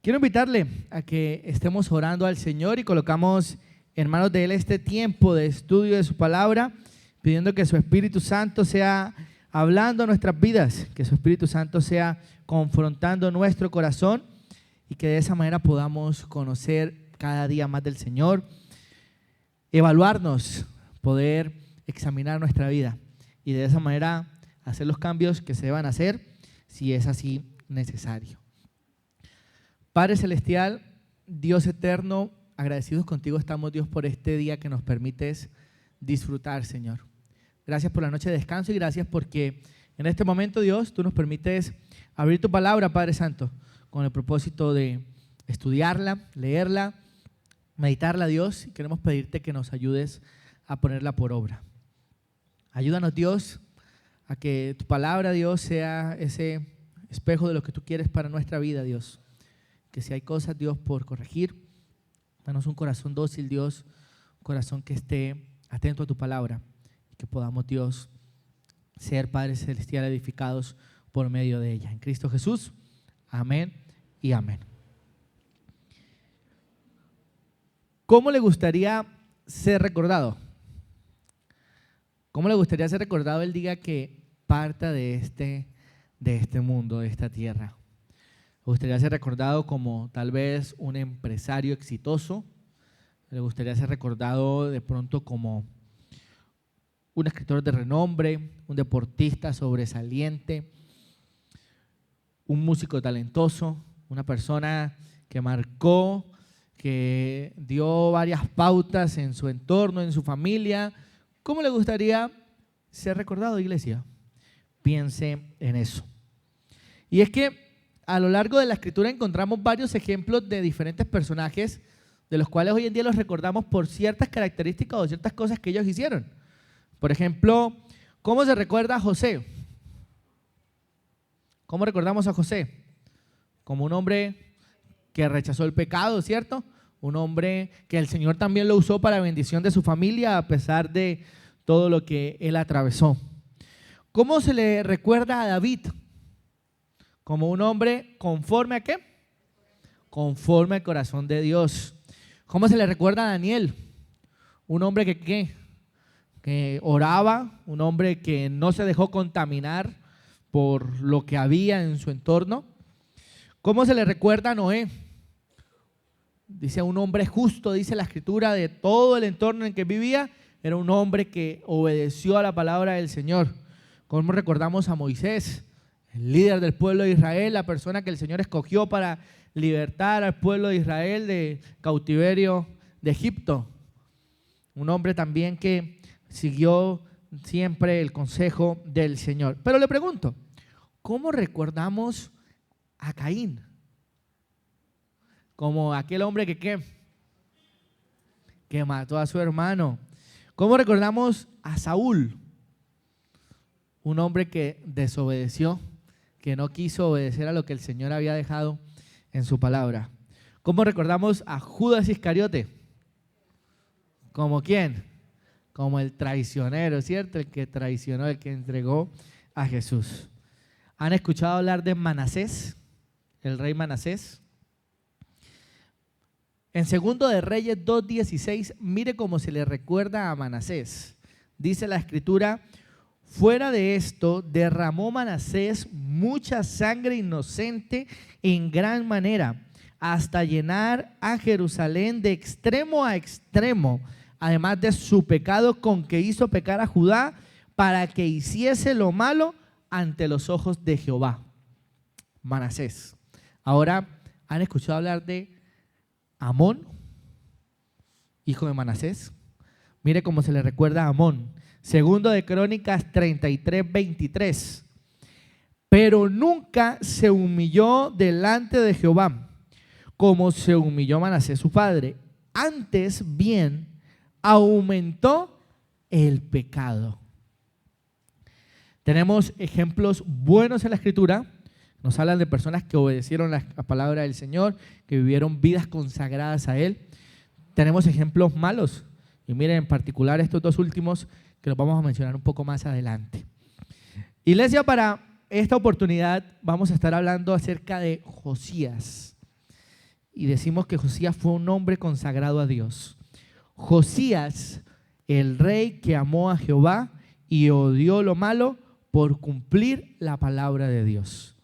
Quiero invitarle a que estemos orando al Señor y colocamos en manos de Él este tiempo de estudio de su palabra, pidiendo que su Espíritu Santo sea hablando a nuestras vidas, que su Espíritu Santo sea confrontando nuestro corazón y que de esa manera podamos conocer cada día más del Señor, evaluarnos, poder examinar nuestra vida y de esa manera hacer los cambios que se deban hacer si es así necesario. Padre Celestial, Dios eterno, agradecidos contigo estamos, Dios, por este día que nos permites disfrutar, Señor. Gracias por la noche de descanso y gracias porque en este momento, Dios, tú nos permites abrir tu palabra, Padre Santo, con el propósito de estudiarla, leerla, meditarla, Dios, y queremos pedirte que nos ayudes a ponerla por obra. Ayúdanos, Dios, a que tu palabra, Dios, sea ese espejo de lo que tú quieres para nuestra vida, Dios. Que si hay cosas, Dios, por corregir, danos un corazón dócil, Dios, un corazón que esté atento a tu palabra y que podamos, Dios, ser Padre Celestial edificados por medio de ella. En Cristo Jesús, amén y amén. ¿Cómo le gustaría ser recordado? ¿Cómo le gustaría ser recordado el día que parta de este mundo, de esta tierra? ¿Le gustaría ser recordado como tal vez un empresario exitoso? ¿Le gustaría ser recordado de pronto como un escritor de renombre, un deportista sobresaliente, un músico talentoso, una persona que marcó, que dio varias pautas en su entorno, en su familia? ¿Cómo le gustaría ser recordado, iglesia? Piense en eso. Y es que a lo largo de la Escritura encontramos varios ejemplos de diferentes personajes de los cuales hoy en día los recordamos por ciertas características o ciertas cosas que ellos hicieron. Por ejemplo, ¿cómo se recuerda a José? ¿Cómo recordamos a José? Como un hombre que rechazó el pecado, ¿cierto? Un hombre que el Señor también lo usó para bendición de su familia a pesar de todo lo que él atravesó. ¿Cómo se le recuerda a David? Como un hombre conforme ¿a qué? Conforme al corazón de Dios. ¿Cómo se le recuerda a Daniel? Un hombre que oraba, un hombre que no se dejó contaminar por lo que había en su entorno. ¿Cómo se le recuerda a Noé? Dice un hombre justo, dice la Escritura, de todo el entorno en que vivía, era un hombre que obedeció a la palabra del Señor. ¿Cómo recordamos a Moisés? El líder del pueblo de Israel, la persona que el Señor escogió para libertar al pueblo de Israel del cautiverio de Egipto. Un hombre también que siguió siempre el consejo del Señor. Pero le pregunto, ¿cómo recordamos a Caín? Como aquel hombre que mató a su hermano. ¿Cómo recordamos a Saúl? Un hombre que desobedeció, que no quiso obedecer a lo que el Señor había dejado en su palabra. ¿Cómo recordamos a Judas Iscariote? ¿Como quién? Como el traicionero, ¿cierto? El que traicionó, el que entregó a Jesús. ¿Han escuchado hablar de Manasés? El rey Manasés. En 2 de Reyes 2:16, mire cómo se le recuerda a Manasés. Dice la Escritura: fuera de esto, derramó Manasés mucha sangre inocente en gran manera, hasta llenar a Jerusalén de extremo a extremo, además de su pecado con que hizo pecar a Judá, para que hiciese lo malo ante los ojos de Jehová. Manasés. Ahora, ¿han escuchado hablar de Amón, hijo de Manasés? Mire cómo se le recuerda a Amón. 2 de Crónicas 33:23. Pero nunca se humilló delante de Jehová, como se humilló Manasés su padre. Antes bien, aumentó el pecado. Tenemos ejemplos buenos en la Escritura. Nos hablan de personas que obedecieron la palabra del Señor, que vivieron vidas consagradas a Él. Tenemos ejemplos malos. Y miren, en particular estos dos últimos, que los vamos a mencionar un poco más adelante. Iglesia, para esta oportunidad vamos a estar hablando acerca de Josías. y decimos que Josías fue un hombre consagrado a Dios. Josías, el rey que amó a Jehová y odió lo malo por cumplir la palabra de Dios.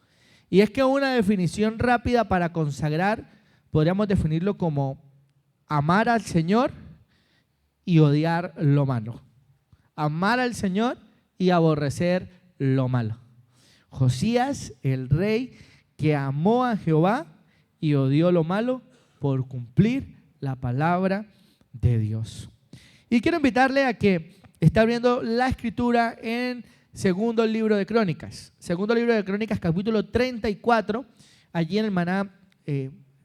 Y es que una definición rápida para consagrar podríamos definirlo como amar al Señor y odiar lo malo. Amar al Señor y aborrecer lo malo. Josías, el rey que amó a Jehová y odió lo malo por cumplir la palabra de Dios. Y quiero invitarle a que esté abriendo la escritura en segundo libro de Crónicas. Segundo libro de Crónicas, capítulo 34. Allí en el Maná,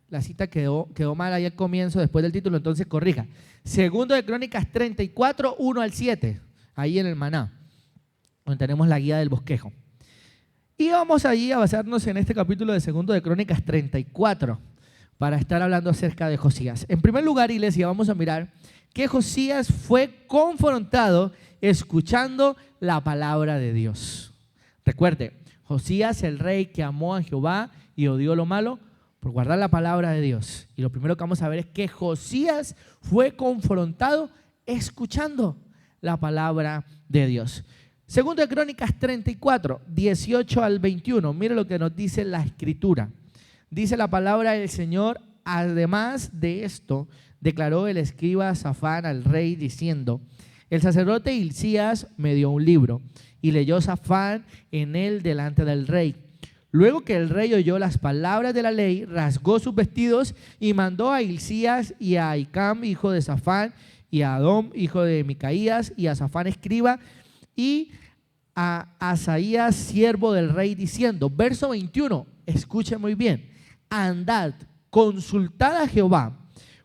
la cita quedó mal ahí al comienzo, después del título, entonces corrija. Segundo de Crónicas 34, 1 al 7, ahí en el Maná, donde tenemos la guía del bosquejo. Y vamos allí a basarnos en este capítulo de segundo de Crónicas 34 para estar hablando acerca de Josías. En primer lugar, iglesia, vamos a mirar que Josías fue confrontado escuchando la palabra de Dios. Recuerde, Josías, el rey que amó a Jehová y odió lo malo por guardar la palabra de Dios. Y lo primero que vamos a ver es que Josías fue confrontado escuchando la palabra de Dios. Segundo de Crónicas 34, 18 al 21. Mire lo que nos dice la escritura. Dice la palabra del Señor: además de esto, declaró el escriba Safán al rey diciendo: el sacerdote Hilcías me dio un libro, y leyó Safán en él delante del rey. Luego que el rey oyó las palabras de la ley, rasgó sus vestidos y mandó a Hilcías y a Ahicam, hijo de Safán, y a Adom, hijo de Micaías, y a Safán, escriba, y a Asaías, siervo del rey, diciendo, verso 21, escuche muy bien: andad, consultad a Jehová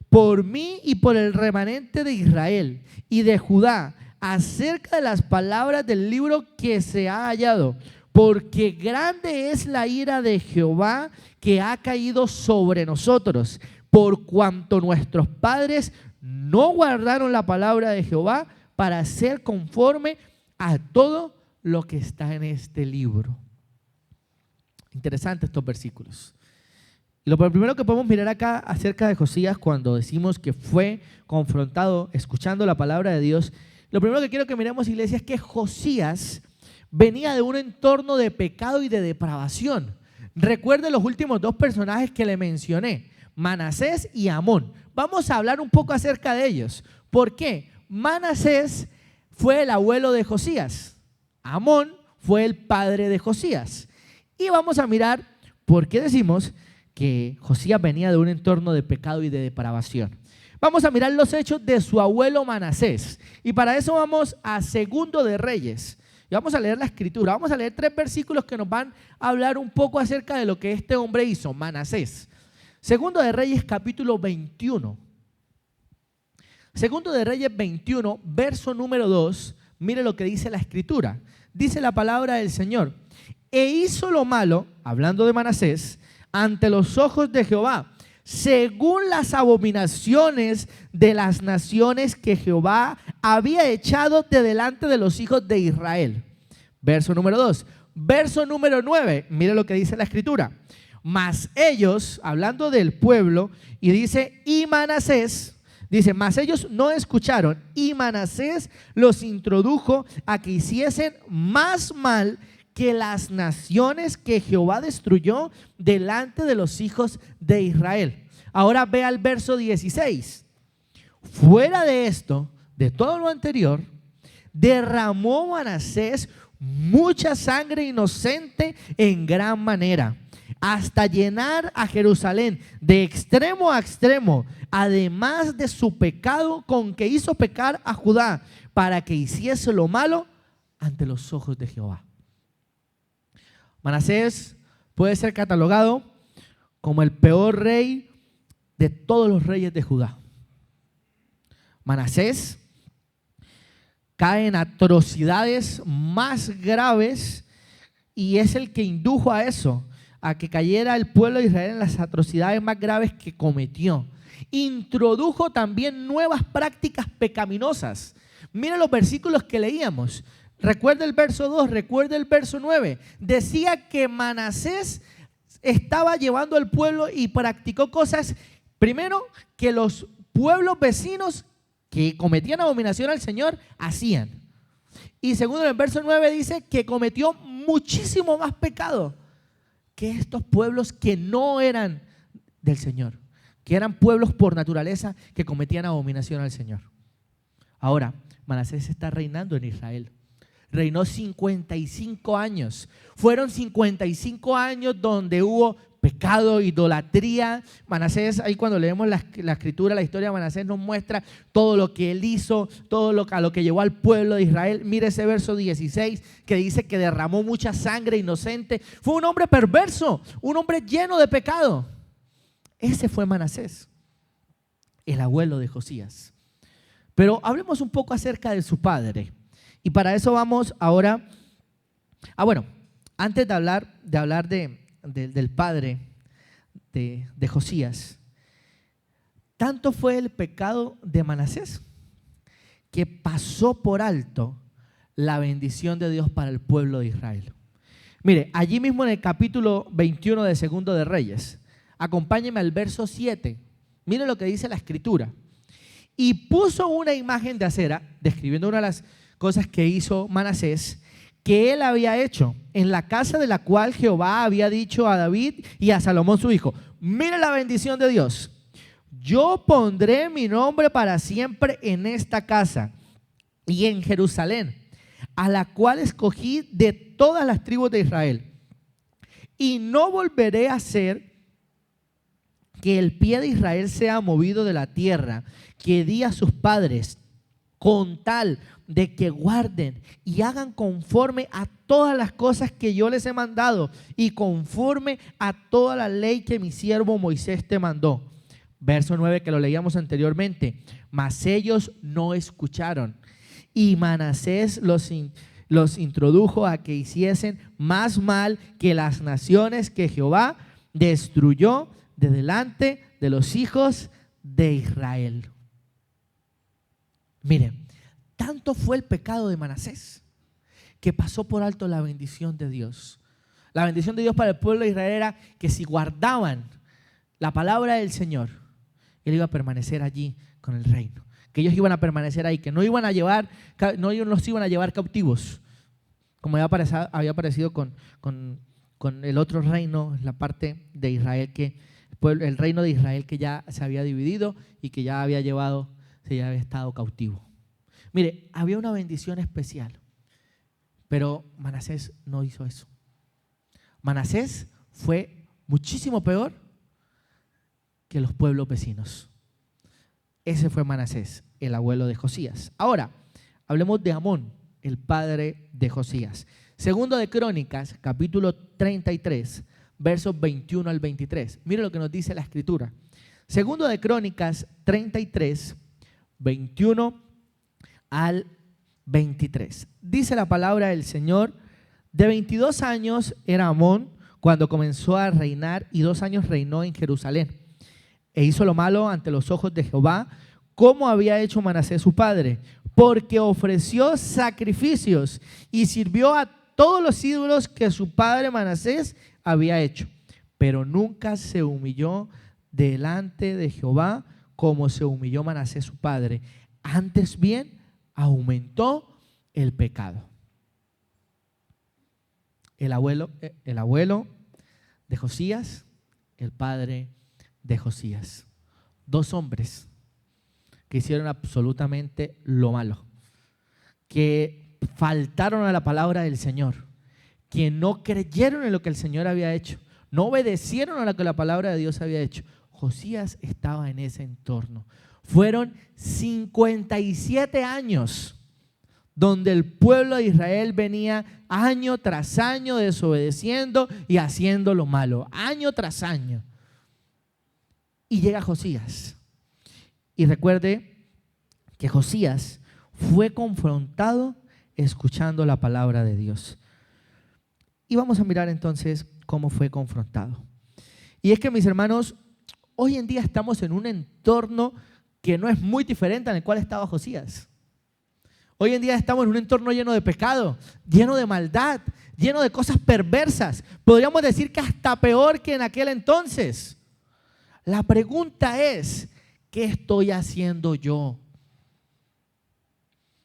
por mí y por el remanente de Israel y de Judá acerca de las palabras del libro que se ha hallado, porque grande es la ira de Jehová que ha caído sobre nosotros, por cuanto nuestros padres no guardaron la palabra de Jehová para hacer conforme a todo lo que está en este libro. Interesantes estos versículos. Lo primero que podemos mirar acá acerca de Josías cuando decimos que fue confrontado escuchando la palabra de Dios, lo primero que quiero que miremos, iglesia, es que Josías venía de un entorno de pecado y de depravación. Recuerde los últimos dos personajes que le mencioné, Manasés y Amón. Vamos a hablar un poco acerca de ellos. ¿Por qué? Manasés fue el abuelo de Josías. Amón fue el padre de Josías. Y vamos a mirar por qué decimos que Josías venía de un entorno de pecado y de depravación. Vamos a mirar los hechos de su abuelo Manasés. Y para eso vamos a Segundo de Reyes. Y vamos a leer la escritura. Vamos a leer 3 versículos que nos van a hablar un poco acerca de lo que este hombre hizo, Manasés. Segundo de Reyes, capítulo 21. Segundo de Reyes 21, verso número 2. Mire lo que dice la escritura. Dice la palabra del Señor: e hizo lo malo, hablando de Manasés, ante los ojos de Jehová, según las abominaciones de las naciones que Jehová había echado de delante de los hijos de Israel. Verso número 2. Verso número 9, mire lo que dice la escritura. Mas ellos, hablando del pueblo, y dice, y Manasés, dice, mas ellos no escucharon, y Manasés los introdujo a que hiciesen más mal que las naciones que Jehová destruyó delante de los hijos de Israel. Ahora vea el verso 16. Fuera de esto, de todo lo anterior, derramó Manasés mucha sangre inocente en gran manera, hasta llenar a Jerusalén de extremo a extremo, además de su pecado con que hizo pecar a Judá, para que hiciese lo malo ante los ojos de Jehová. Manasés puede ser catalogado como el peor rey de todos los reyes de Judá. Manasés cae en atrocidades más graves y es el que indujo a eso, a que cayera el pueblo de Israel en las atrocidades más graves que cometió. Introdujo también nuevas prácticas pecaminosas. Mira los versículos que leíamos. Recuerda el verso 2, recuerda el verso 9. Decía que Manasés estaba llevando al pueblo y practicó cosas, primero, que los pueblos vecinos que cometían abominación al Señor hacían. Y segundo, en el verso 9 dice que cometió muchísimo más pecado que estos pueblos que no eran del Señor, que eran pueblos por naturaleza que cometían abominación al Señor. Ahora, Manasés está reinando en Israel. Reinó 55 años. Fueron 55 años donde hubo pecado, idolatría. Manasés, ahí cuando leemos la escritura, la historia de Manasés nos muestra todo lo que él hizo, a lo que llevó al pueblo de Israel. Mire ese verso 16 que dice que derramó mucha sangre inocente. Fue un hombre perverso, un hombre lleno de pecado. Ese fue Manasés, el abuelo de Josías. Pero hablemos un poco acerca de su padre. Y para eso vamos ahora, antes de hablar del padre de Josías, tanto fue el pecado de Manasés que pasó por alto la bendición de Dios para el pueblo de Israel. Mire, allí mismo en el capítulo 21 de Segundo de Reyes, acompáñenme al verso 7, mire lo que dice la escritura. Y puso una imagen de acera, describiendo una de las cosas que hizo Manasés, que él había hecho en la casa de la cual Jehová había dicho a David y a Salomón su hijo. Mire la bendición de Dios. Yo pondré mi nombre para siempre en esta casa y en Jerusalén, a la cual escogí de todas las tribus de Israel. Y no volveré a hacer que el pie de Israel sea movido de la tierra que di a sus padres, con tal de que guarden y hagan conforme a todas las cosas que yo les he mandado y conforme a toda la ley que mi siervo Moisés te mandó. Verso 9 que lo leíamos anteriormente. Mas ellos no escucharon y Manasés los introdujo a que hiciesen más mal que las naciones que Jehová destruyó de delante de los hijos de Israel. Miren, tanto fue el pecado de Manasés que pasó por alto la bendición de Dios. La bendición de Dios para el pueblo de Israel era que si guardaban la palabra del Señor, Él iba a permanecer allí con el reino. Que ellos iban a permanecer ahí, que no los iban a llevar cautivos, como había aparecido con el otro reino, la parte de Israel, el reino de Israel que ya se había dividido y que ya había estado cautivo. Mire, había una bendición especial, pero Manasés no hizo eso. Manasés fue muchísimo peor que los pueblos vecinos. Ese fue Manasés, el abuelo de Josías. Ahora, hablemos de Amón, el padre de Josías. Segundo de Crónicas, capítulo 33, versos 21 al 23. Mire lo que nos dice la escritura. Segundo de Crónicas 33, 21 al 23. Dice la palabra del Señor: de 22 años era Amón cuando comenzó a reinar, y 2 años reinó en Jerusalén. E hizo lo malo ante los ojos de Jehová, como había hecho Manasés su padre, porque ofreció sacrificios y sirvió a todos los ídolos que su padre Manasés había hecho. Pero nunca se humilló delante de Jehová como se humilló Manasés su padre. Antes bien, aumentó el pecado. El abuelo de Josías, el padre de Josías. 2 hombres que hicieron absolutamente lo malo, que faltaron a la palabra del Señor, que no creyeron en lo que el Señor había hecho, no obedecieron a lo que la palabra de Dios había hecho. Josías estaba en ese entorno. Fueron 57 años donde el pueblo de Israel venía año tras año desobedeciendo y haciendo lo malo, año tras año. Y llega Josías. Y recuerde que Josías fue confrontado escuchando la palabra de Dios. Y vamos a mirar entonces cómo fue confrontado. Y es que, mis hermanos, hoy en día estamos en un entorno que no es muy diferente al cual estaba Josías. Hoy en día estamos en un entorno lleno de pecado, lleno de maldad, lleno de cosas perversas. Podríamos decir que hasta peor que en aquel entonces. La pregunta es, ¿qué estoy haciendo yo?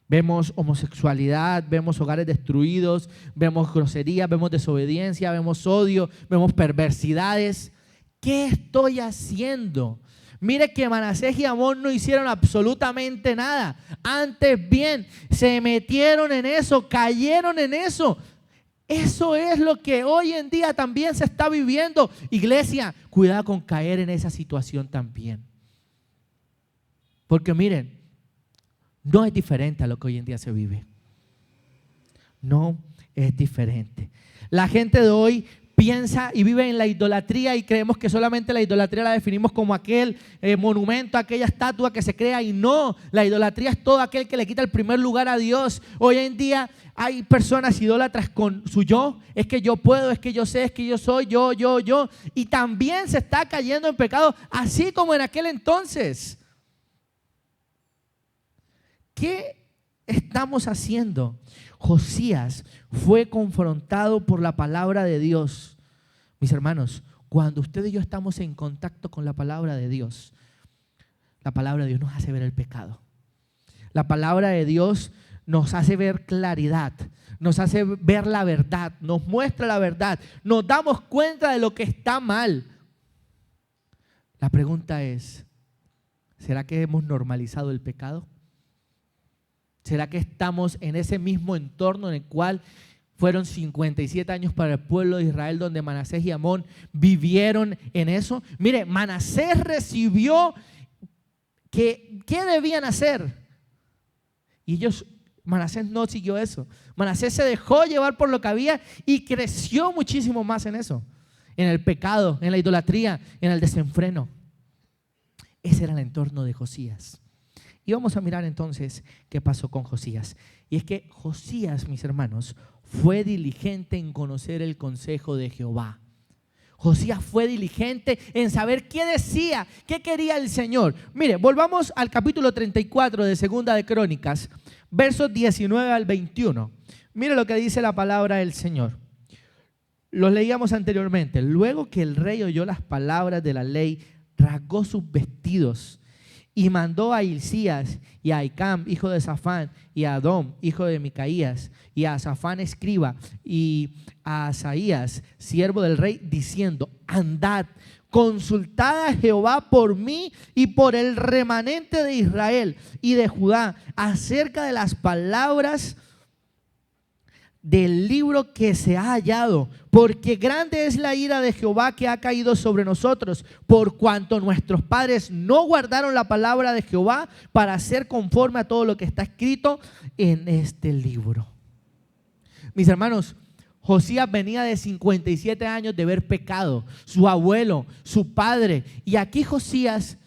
Vemos homosexualidad, vemos hogares destruidos, vemos groserías, vemos desobediencia, vemos odio, vemos perversidades. ¿Qué estoy haciendo? Mire que Manasés y Amón no hicieron absolutamente nada. Antes bien, se metieron en eso, cayeron en eso. Eso es lo que hoy en día también se está viviendo. Iglesia, cuidado con caer en esa situación también. Porque miren, no es diferente a lo que hoy en día se vive. No es diferente. La gente de hoy piensa y vive en la idolatría y creemos que solamente la idolatría la definimos como aquel monumento, aquella estatua que se crea, y no, la idolatría es todo aquel que le quita el primer lugar a Dios. Hoy en día hay personas idólatras con su yo, es que yo puedo, es que yo sé, es que yo soy, yo, y también se está cayendo en pecado, así como en aquel entonces. ¿Qué estamos haciendo? Josías fue confrontado por la palabra de Dios. Mis hermanos, cuando usted y yo estamos en contacto con la palabra de Dios, la palabra de Dios nos hace ver el pecado. La palabra de Dios nos hace ver claridad, nos hace ver la verdad, nos muestra la verdad, nos damos cuenta de lo que está mal. La pregunta es, ¿será que hemos normalizado el pecado? ¿Será que estamos en ese mismo entorno en el cual fueron 57 años para el pueblo de Israel, donde Manasés y Amón vivieron en eso? Mire, Manasés recibió ¿qué debían hacer? Y Manasés no siguió eso. Manasés se dejó llevar por lo que había y creció muchísimo más en eso, en el pecado, en la idolatría, en el desenfreno. Ese era el entorno de Josías. Y vamos a mirar entonces qué pasó con Josías. Y es que Josías, mis hermanos, fue diligente en conocer el consejo de Jehová. Josías fue diligente en saber qué decía, qué quería el Señor. Mire, volvamos al capítulo 34 de Segunda de Crónicas, versos 19 al 21. Mire lo que dice la palabra del Señor. Los leíamos anteriormente. Luego que el rey oyó las palabras de la ley, rasgó sus vestidos y mandó a Hilcías y a Ahicam, hijo de Safán, y a Adom, hijo de Micaías, y a Safán, escriba, y a Asaías, siervo del rey, diciendo: andad, consultad a Jehová por mí y por el remanente de Israel y de Judá acerca de las palabras del libro que se ha hallado, porque grande es la ira de Jehová que ha caído sobre nosotros, por cuanto nuestros padres no guardaron la palabra de Jehová para hacer conforme a todo lo que está escrito en este libro. Mis hermanos, Josías venía de 57 años de ver pecado, su abuelo, su padre, y aquí Josías,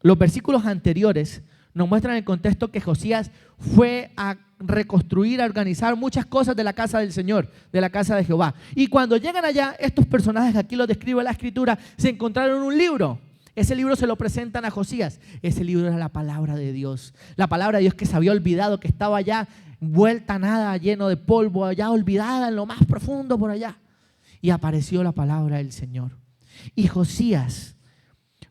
los versículos anteriores nos muestran el contexto que Josías fue a reconstruir, a organizar muchas cosas de la casa del Señor, de la casa de Jehová. Y cuando llegan allá, estos personajes, aquí los describe la Escritura, se encontraron un libro. Ese libro se lo presentan a Josías. Ese libro era la palabra de Dios. La palabra de Dios que se había olvidado, que estaba allá vuelta a nada, lleno de polvo, allá olvidada en lo más profundo por allá. Y apareció la palabra del Señor. Y Josías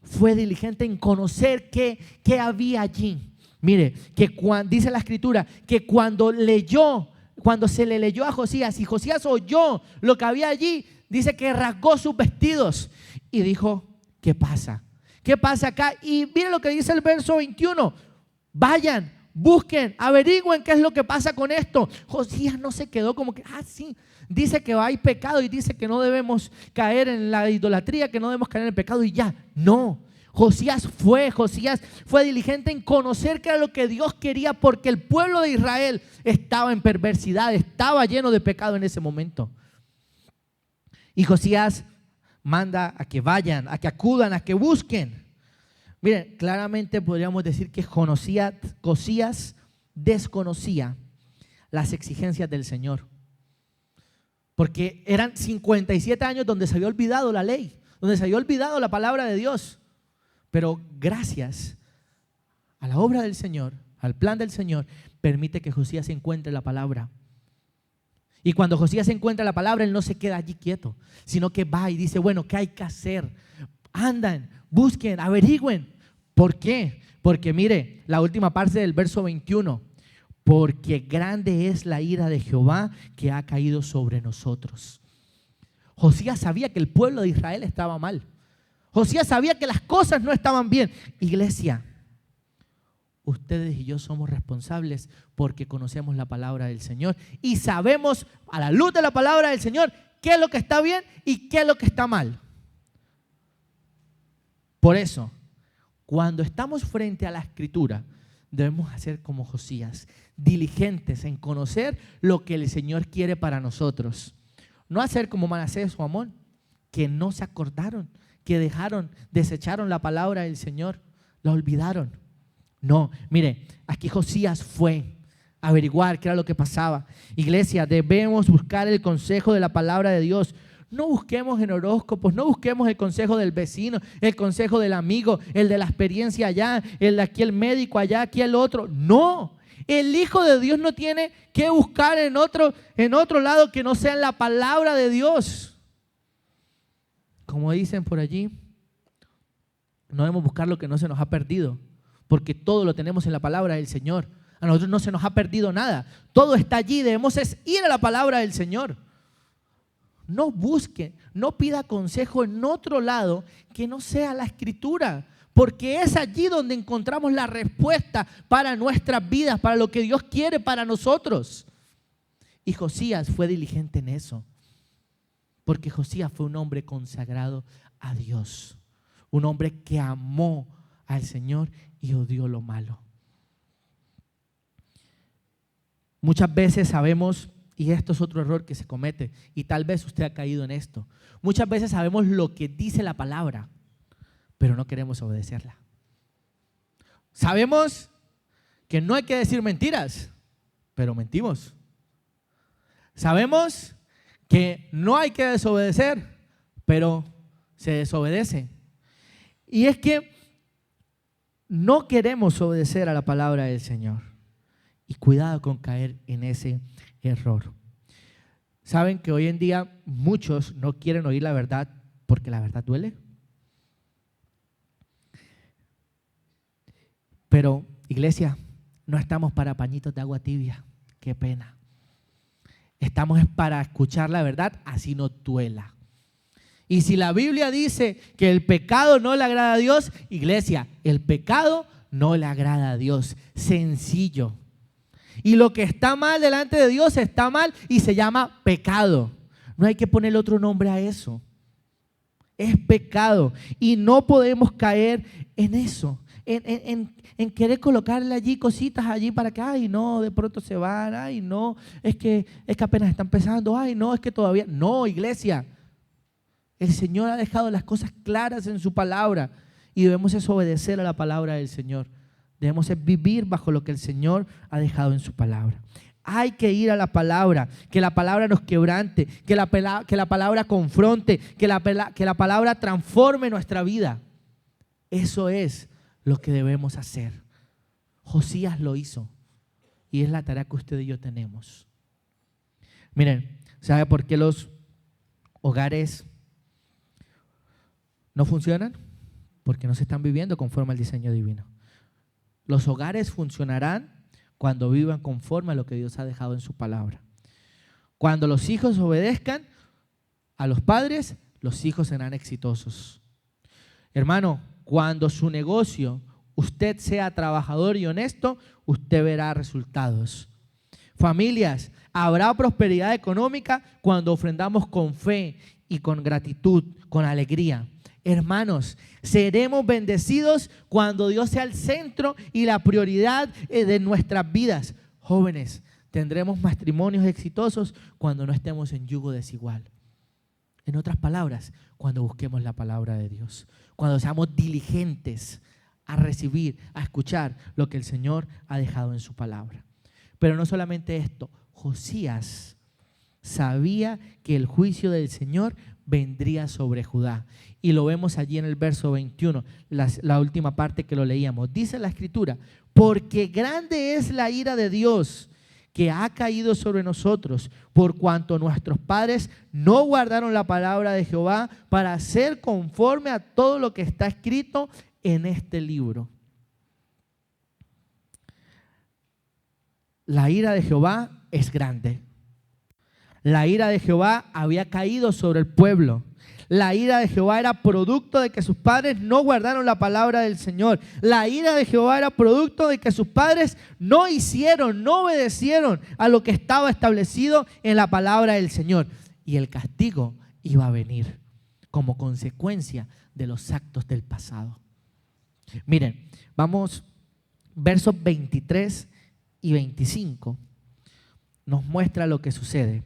fue diligente en conocer qué había allí. Mire, que dice la Escritura que cuando se le leyó a Josías y Josías oyó lo que había allí, dice que rasgó sus vestidos y dijo: ¿qué pasa? ¿Qué pasa acá? Y mire lo que dice el verso 21. Vayan, busquen, averigüen qué es lo que pasa con esto. Josías no se quedó como que, sí, dice que hay pecado y dice que no debemos caer en la idolatría, que no debemos caer en el pecado y ya. No. Josías fue diligente en conocer qué era lo que Dios quería, porque el pueblo de Israel estaba en perversidad, estaba lleno de pecado en ese momento. Y Josías manda a que vayan, a que acudan, a que busquen. Miren, claramente podríamos decir que Josías desconocía las exigencias del Señor, porque eran 57 años donde se había olvidado la ley, donde se había olvidado la palabra de Dios. Pero gracias a la obra del Señor, al plan del Señor, permite que Josías encuentre la palabra. Y cuando Josías encuentra la palabra, él no se queda allí quieto, sino que va y dice, bueno, ¿qué hay que hacer? Andan, busquen, averigüen. ¿Por qué? Porque mire, la última parte del verso 21, porque grande es la ira de Jehová que ha caído sobre nosotros. Josías sabía que el pueblo de Israel estaba mal. Josías sabía que las cosas no estaban bien. Iglesia, ustedes y yo somos responsables porque conocemos la palabra del Señor y sabemos a la luz de la palabra del Señor qué es lo que está bien y qué es lo que está mal. Por eso, cuando estamos frente a la Escritura, debemos hacer como Josías, diligentes en conocer lo que el Señor quiere para nosotros. No hacer como Manasés o Amón, que no se acordaron, que desecharon la palabra del Señor, la olvidaron. No, mire, aquí Josías fue a averiguar qué era lo que pasaba. Iglesia, debemos buscar el consejo de la palabra de Dios. No busquemos en horóscopos, no busquemos el consejo del vecino, el consejo del amigo, el de la experiencia allá, el de aquí el médico allá, aquí el otro. No, el Hijo de Dios no tiene que buscar en otro lado que no sea en la palabra de Dios. Como dicen por allí, no debemos buscar lo que no se nos ha perdido, porque todo lo tenemos en la palabra del Señor. A nosotros no se nos ha perdido nada, todo está allí, debemos ir a la palabra del Señor. No busque, no pida consejo en otro lado que no sea la Escritura, porque es allí donde encontramos la respuesta para nuestras vidas, para lo que Dios quiere para nosotros. Y Josías fue diligente en eso, porque Josías fue un hombre consagrado a Dios, un hombre que amó al Señor y odió lo malo. Muchas veces sabemos, y esto es otro error que se comete, y tal vez usted ha caído en esto. Muchas veces sabemos lo que dice la palabra, pero no queremos obedecerla. Sabemos que no hay que decir mentiras, pero mentimos. Sabemos que no hay que desobedecer, pero se desobedece. Y es que no queremos obedecer a la palabra del Señor. Y cuidado con caer en ese error. ¿Saben que hoy en día muchos no quieren oír la verdad porque la verdad duele? Pero, iglesia, no estamos para pañitos de agua tibia. Qué pena. Estamos para escuchar la verdad, así no duela. Y si la Biblia dice que el pecado no le agrada a Dios, iglesia, el pecado no le agrada a Dios. Sencillo. Y lo que está mal delante de Dios está mal y se llama pecado. No hay que ponerle otro nombre a eso. Es pecado y no podemos caer en eso, en querer colocarle allí cositas allí para que, ay no, de pronto se van, ay no, es que apenas está empezando, ay no, es que todavía, no, iglesia. El Señor ha dejado las cosas claras en su palabra y debemos obedecer a la palabra del Señor. Debemos vivir bajo lo que el Señor ha dejado en su palabra. Hay que ir a la palabra, que la palabra nos quebrante, que la palabra confronte, que la palabra transforme nuestra vida. Eso es lo que debemos hacer. Josías lo hizo y es la tarea que usted y yo tenemos. Miren, ¿sabe por qué los hogares no funcionan? Porque no se están viviendo conforme al diseño divino. Los hogares funcionarán cuando vivan conforme a lo que Dios ha dejado en su palabra. Cuando los hijos obedezcan a los padres, los hijos serán exitosos. Hermano, cuando su negocio, usted sea trabajador y honesto, usted verá resultados. Familias, habrá prosperidad económica cuando ofrendamos con fe y con gratitud, con alegría. Hermanos, seremos bendecidos cuando Dios sea el centro y la prioridad de nuestras vidas. Jóvenes, tendremos matrimonios exitosos cuando no estemos en yugo desigual. En otras palabras, cuando busquemos la palabra de Dios, cuando seamos diligentes a recibir, a escuchar lo que el Señor ha dejado en su palabra. Pero no solamente esto, Josías sabía que el juicio del Señor vendría sobre Judá. Y lo vemos allí en el verso 21, la última parte que lo leíamos. Dice la Escritura, porque grande es la ira de Dios que ha caído sobre nosotros, por cuanto nuestros padres no guardaron la palabra de Jehová para hacer conforme a todo lo que está escrito en este libro. La ira de Jehová es grande. La ira de Jehová había caído sobre el pueblo. La ira de Jehová era producto de que sus padres no guardaron la palabra del Señor. La ira de Jehová era producto de que sus padres no hicieron, no obedecieron a lo que estaba establecido en la palabra del Señor. Y el castigo iba a venir como consecuencia de los actos del pasado. Miren, vamos, versos 23 y 25 nos muestra lo que sucede.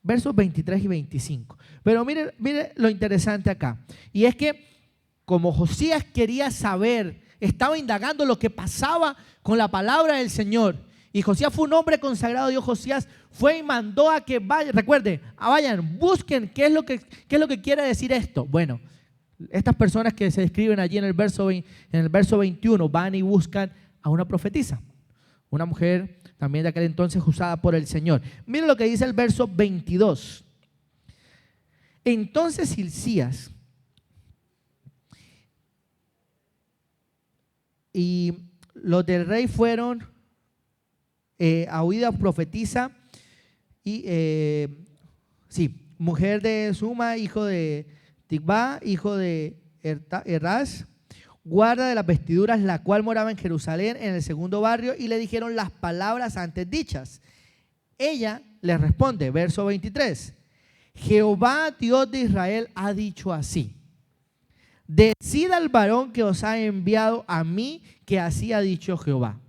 Versos 23 y 25. Pero mire lo interesante acá. Y es que como Josías quería saber, estaba indagando lo que pasaba con la palabra del Señor. Y Josías fue un hombre consagrado a Dios. Josías fue y mandó a que vayan, recuerde, vayan, busquen qué es lo que quiere decir esto. Bueno, estas personas que se describen allí en el verso 21 van y buscan a una profetisa, una mujer también de aquel entonces usada por el Señor. Miren lo que dice el verso 22. Entonces Hilcías y los del rey fueron a oída profetisa y mujer de Suma, hijo de Tigba, hijo de Eraz, guarda de las vestiduras, la cual moraba en Jerusalén, en el segundo barrio, y le dijeron las palabras antes dichas. Ella le responde, verso 23, Jehová Dios de Israel ha dicho así: decida al varón que os ha enviado a mí, que así ha dicho Jehová.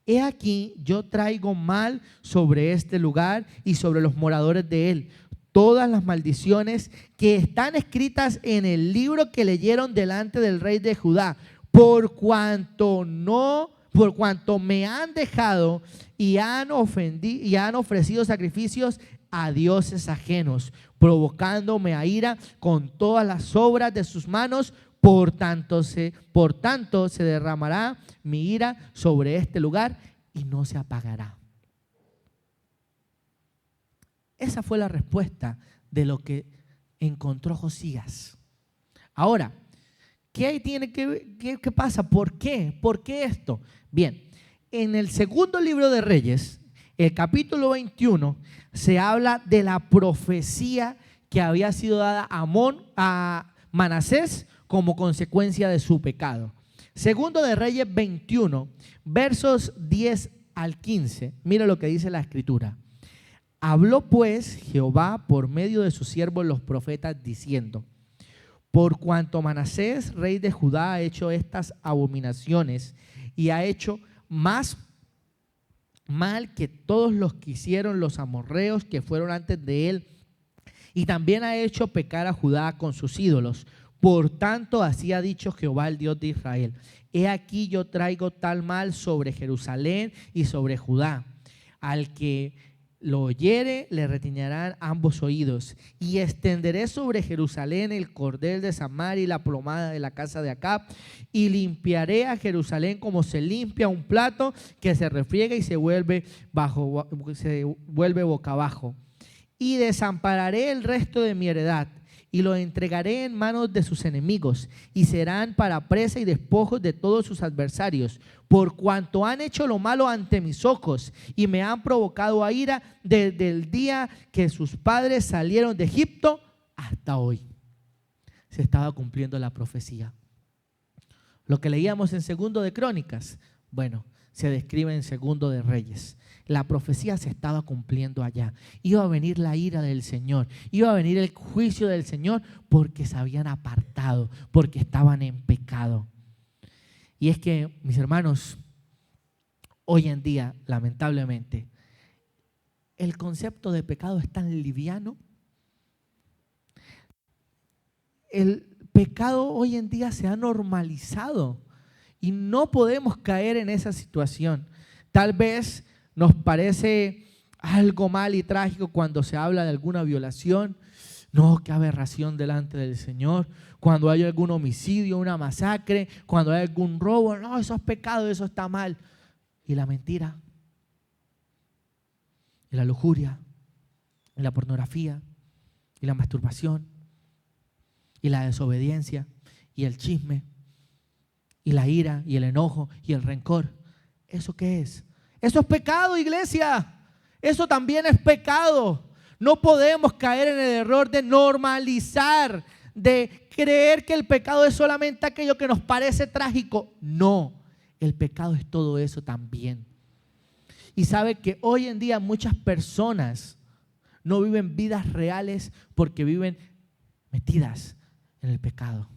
He aquí, yo traigo mal sobre este lugar y sobre los moradores de él todas las maldiciones que están escritas en el libro que leyeron delante del rey de Judá, por cuanto me han dejado y han ofrecido sacrificios a dioses ajenos, provocándome a ira con todas las obras de sus manos. Por tanto se derramará mi ira sobre este lugar y no se apagará. Esa fue la respuesta de lo que encontró Josías. Ahora, ¿qué pasa? ¿Por qué? ¿Por qué esto? Bien, en el segundo libro de Reyes, el capítulo 21, se habla de la profecía que había sido dada a Manasés como consecuencia de su pecado. Segundo de Reyes 21, versos 10 al 15. Mira lo que dice la Escritura. Habló pues Jehová por medio de sus siervos los profetas diciendo: por cuanto Manasés, rey de Judá, ha hecho estas abominaciones y ha hecho más mal que todos los que hicieron los amorreos que fueron antes de él, y también ha hecho pecar a Judá con sus ídolos. Por tanto, así ha dicho Jehová, el Dios de Israel: he aquí yo traigo tal mal sobre Jerusalén y sobre Judá. Al que lo oyere, le retiñarán ambos oídos, y extenderé sobre Jerusalén el cordel de Samaria y la plomada de la casa de Acab, y limpiaré a Jerusalén como se limpia un plato que se refriega y se vuelve boca abajo. Y desampararé el resto de mi heredad, y lo entregaré en manos de sus enemigos, y serán para presa y despojos de todos sus adversarios, por cuanto han hecho lo malo ante mis ojos, y me han provocado a ira desde el día que sus padres salieron de Egipto hasta hoy. Se estaba cumpliendo la profecía. Lo que leíamos en Segundo de Crónicas, bueno, se describe en Segundo de Reyes. La profecía se estaba cumpliendo allá. Iba a venir la ira del Señor, iba a venir el juicio del Señor, porque se habían apartado, porque estaban en pecado. Y es que, mis hermanos, hoy en día, lamentablemente, el concepto de pecado es tan liviano. El pecado hoy en día se ha normalizado y no podemos caer en esa situación. Tal vez nos parece algo mal y trágico cuando se habla de alguna violación. No, qué aberración delante del Señor. Cuando hay algún homicidio, una masacre, cuando hay algún robo, no, eso es pecado, eso está mal. Y la mentira. y la lujuria, y la pornografía, y la masturbación, y la desobediencia, y el chisme, y la ira, y el enojo, y el rencor. ¿Eso qué es? Eso es pecado, iglesia. Eso también es pecado. No podemos caer en el error de normalizar, de creer que el pecado es solamente aquello que nos parece trágico. No, el pecado es todo eso también. Y sabe que hoy en día muchas personas no viven vidas reales porque viven metidas en el pecado,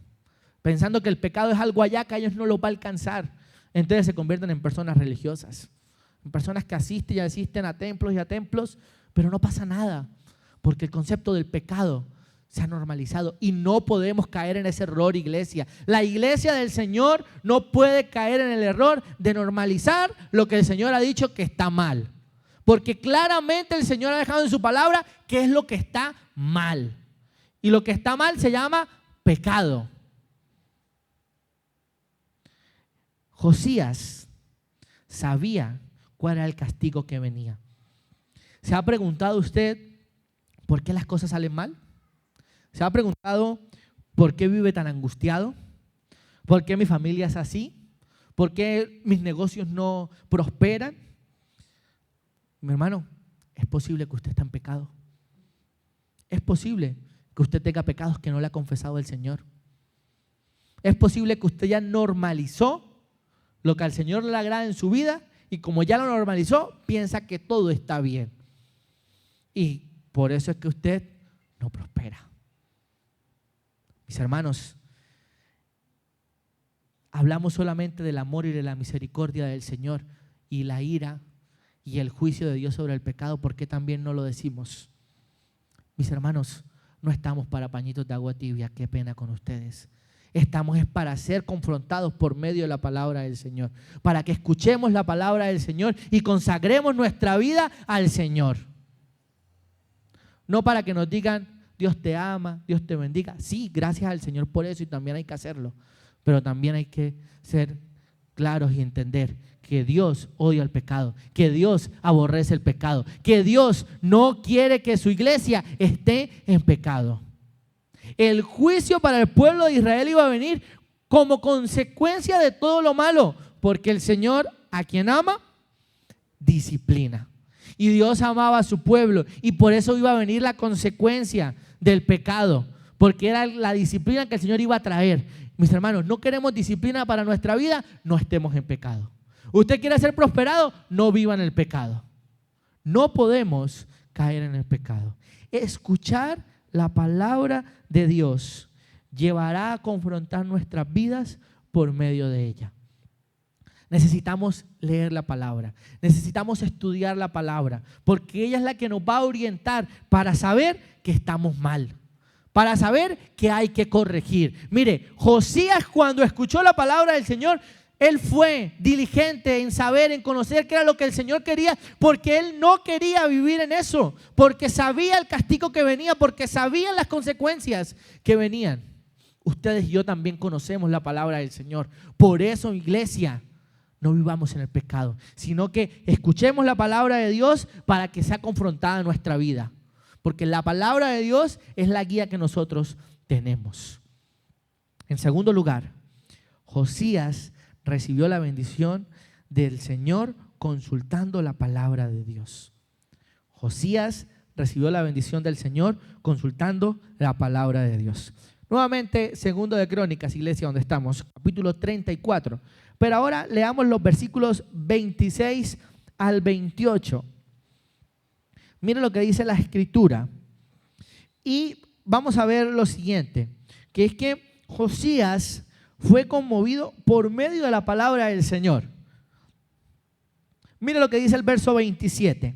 pensando que el pecado es algo allá que a ellos no los va a alcanzar. Entonces se convierten en personas religiosas, en personas que asisten y asisten a templos, pero no pasa nada, porque el concepto del pecado se ha normalizado y no podemos caer en ese error, iglesia. La iglesia del Señor no puede caer en el error de normalizar lo que el Señor ha dicho que está mal, porque claramente el Señor ha dejado en su palabra qué es lo que está mal, y lo que está mal se llama pecado. Josías sabía cuál era el castigo que venía. ¿Se ha preguntado usted por qué las cosas salen mal? ¿Se ha preguntado por qué vive tan angustiado? ¿Por qué mi familia es así? ¿Por qué mis negocios no prosperan? Mi hermano, es posible que usted esté en pecado. Es posible que usted tenga pecados que no le ha confesado el Señor. Es posible que usted ya normalizó lo que al Señor le agrada en su vida y como ya lo normalizó, piensa que todo está bien. Y por eso es que usted no prospera. Mis hermanos, hablamos solamente del amor y de la misericordia del Señor y la ira y el juicio de Dios sobre el pecado. ¿Por qué también no lo decimos? Mis hermanos, no estamos para pañitos de agua tibia, qué pena con ustedes. Estamos para ser confrontados por medio de la palabra del Señor, para que escuchemos la palabra del Señor y consagremos nuestra vida al Señor. No para que nos digan, Dios te ama, Dios te bendiga. Sí, gracias al Señor por eso y también hay que hacerlo. Pero también hay que ser claros y entender que Dios odia el pecado, que Dios aborrece el pecado, que Dios no quiere que su iglesia esté en pecado. El juicio para el pueblo de Israel iba a venir como consecuencia de todo lo malo, porque el Señor, a quien ama, disciplina. Y Dios amaba a su pueblo y por eso iba a venir la consecuencia del pecado, porque era la disciplina que el Señor iba a traer. Mis hermanos, no queremos disciplina para nuestra vida, no estemos en pecado. Usted quiere ser prosperado, no viva en el pecado. No podemos caer en el pecado. Escuchar la palabra de Dios llevará a confrontar nuestras vidas por medio de ella. Necesitamos leer la palabra, necesitamos estudiar la palabra, porque ella es la que nos va a orientar para saber que estamos mal, para saber que hay que corregir. Mire, Josías cuando escuchó la palabra del Señor, él fue diligente en saber, en conocer qué era lo que el Señor quería, porque él no quería vivir en eso, porque sabía el castigo que venía, porque sabían las consecuencias que venían. Ustedes y yo también conocemos la palabra del Señor. Por eso, iglesia, no vivamos en el pecado, sino que escuchemos la palabra de Dios para que sea confrontada en nuestra vida, porque la palabra de Dios es la guía que nosotros tenemos. En segundo lugar, Josías recibió la bendición del Señor consultando la palabra de Dios. Josías recibió la bendición del Señor consultando la palabra de Dios. Nuevamente, segundo de Crónicas, iglesia, donde estamos, capítulo 34. Pero ahora leamos los versículos 26 al 28. Miren lo que dice la Escritura. Y vamos a ver lo siguiente, que es que Josías fue conmovido por medio de la palabra del Señor. Mire lo que dice el verso 27.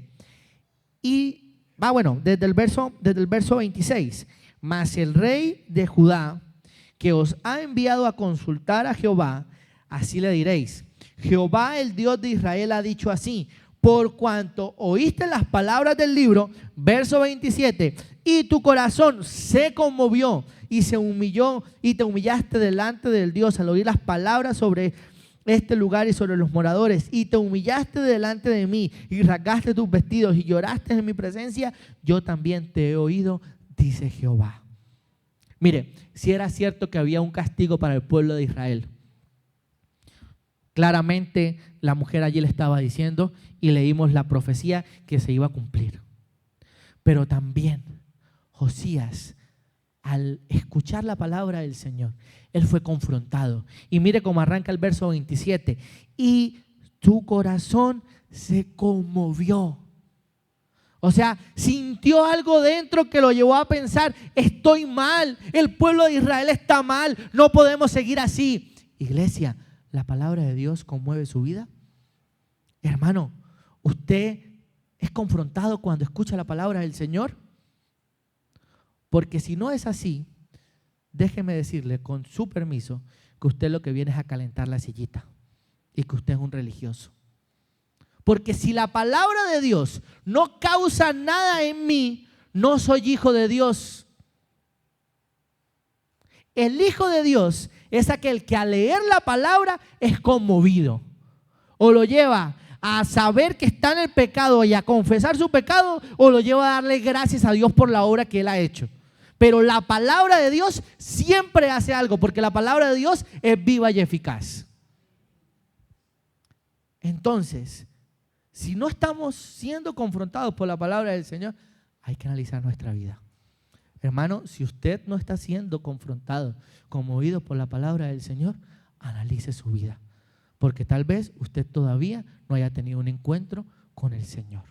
Y desde el verso 26. Mas el rey de Judá, que os ha enviado a consultar a Jehová, así le diréis: Jehová, el Dios de Israel, ha dicho así: por cuanto oíste las palabras del libro, verso 27, y tu corazón se conmovió y se humilló y te humillaste delante del Dios al oír las palabras sobre este lugar y sobre los moradores, y te humillaste delante de mí, y rasgaste tus vestidos, y lloraste en mi presencia, yo también te he oído, dice Jehová. Mire, si era cierto que había un castigo para el pueblo de Israel, claramente la mujer allí le estaba diciendo, y leímos la profecía que se iba a cumplir. Pero también Josías, al escuchar la palabra del Señor, él fue confrontado. Y mire cómo arranca el verso 27. Y tu corazón se conmovió. O sea, sintió algo dentro que lo llevó a pensar, estoy mal, el pueblo de Israel está mal, no podemos seguir así. Iglesia, ¿la palabra de Dios conmueve su vida? Hermano, ¿usted es confrontado cuando escucha la palabra del Señor? Porque si no es así, déjeme decirle con su permiso que usted lo que viene es a calentar la sillita y que usted es un religioso. Porque si la palabra de Dios no causa nada en mí, no soy hijo de Dios. El hijo de Dios es aquel que al leer la palabra es conmovido o lo lleva a saber que está en el pecado y a confesar su pecado, o lo lleva a darle gracias a Dios por la obra que Él ha hecho. Pero la palabra de Dios siempre hace algo, porque la palabra de Dios es viva y eficaz. Entonces, si no estamos siendo confrontados por la palabra del Señor, hay que analizar nuestra vida. Hermano, si usted no está siendo confrontado, conmovido por la palabra del Señor, analice su vida. Porque tal vez usted todavía no haya tenido un encuentro con el Señor.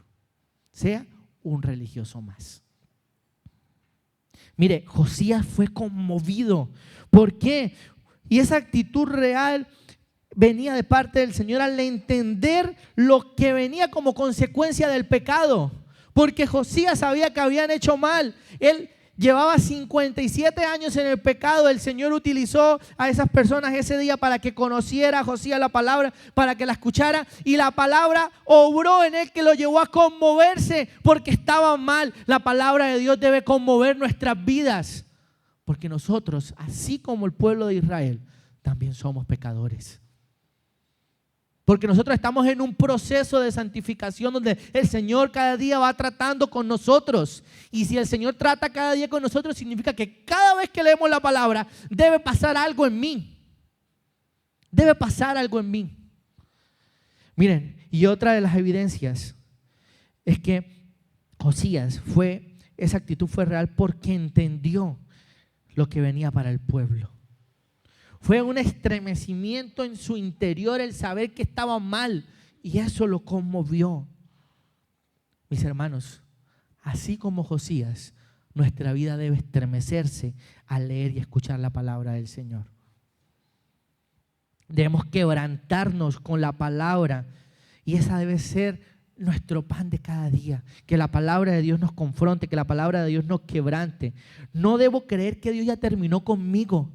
Sea un religioso más. Mire, Josías fue conmovido. ¿Por qué? Y esa actitud real venía de parte del Señor al entender lo que venía como consecuencia del pecado. Porque Josías sabía que habían hecho mal. Él llevaba 57 años en el pecado. El Señor utilizó a esas personas ese día para que conociera a Josías la palabra, para que la escuchara, y la palabra obró en él, que lo llevó a conmoverse porque estaba mal. La palabra de Dios debe conmover nuestras vidas, porque nosotros, así como el pueblo de Israel, también somos pecadores. Porque nosotros estamos en un proceso de santificación donde el Señor cada día va tratando con nosotros. Y si el Señor trata cada día con nosotros, significa que cada vez que leemos la palabra debe pasar algo en mí. Debe pasar algo en mí. Miren, y otra de las evidencias es que Josías esa actitud fue real porque entendió lo que venía para el pueblo. Fue un estremecimiento en su interior el saber que estaba mal, y eso lo conmovió. Mis hermanos, así como Josías, nuestra vida debe estremecerse al leer y escuchar la palabra del Señor. Debemos quebrantarnos con la palabra, y esa debe ser nuestro pan de cada día. Que la palabra de Dios nos confronte, que la palabra de Dios nos quebrante. No debo creer que Dios ya terminó conmigo.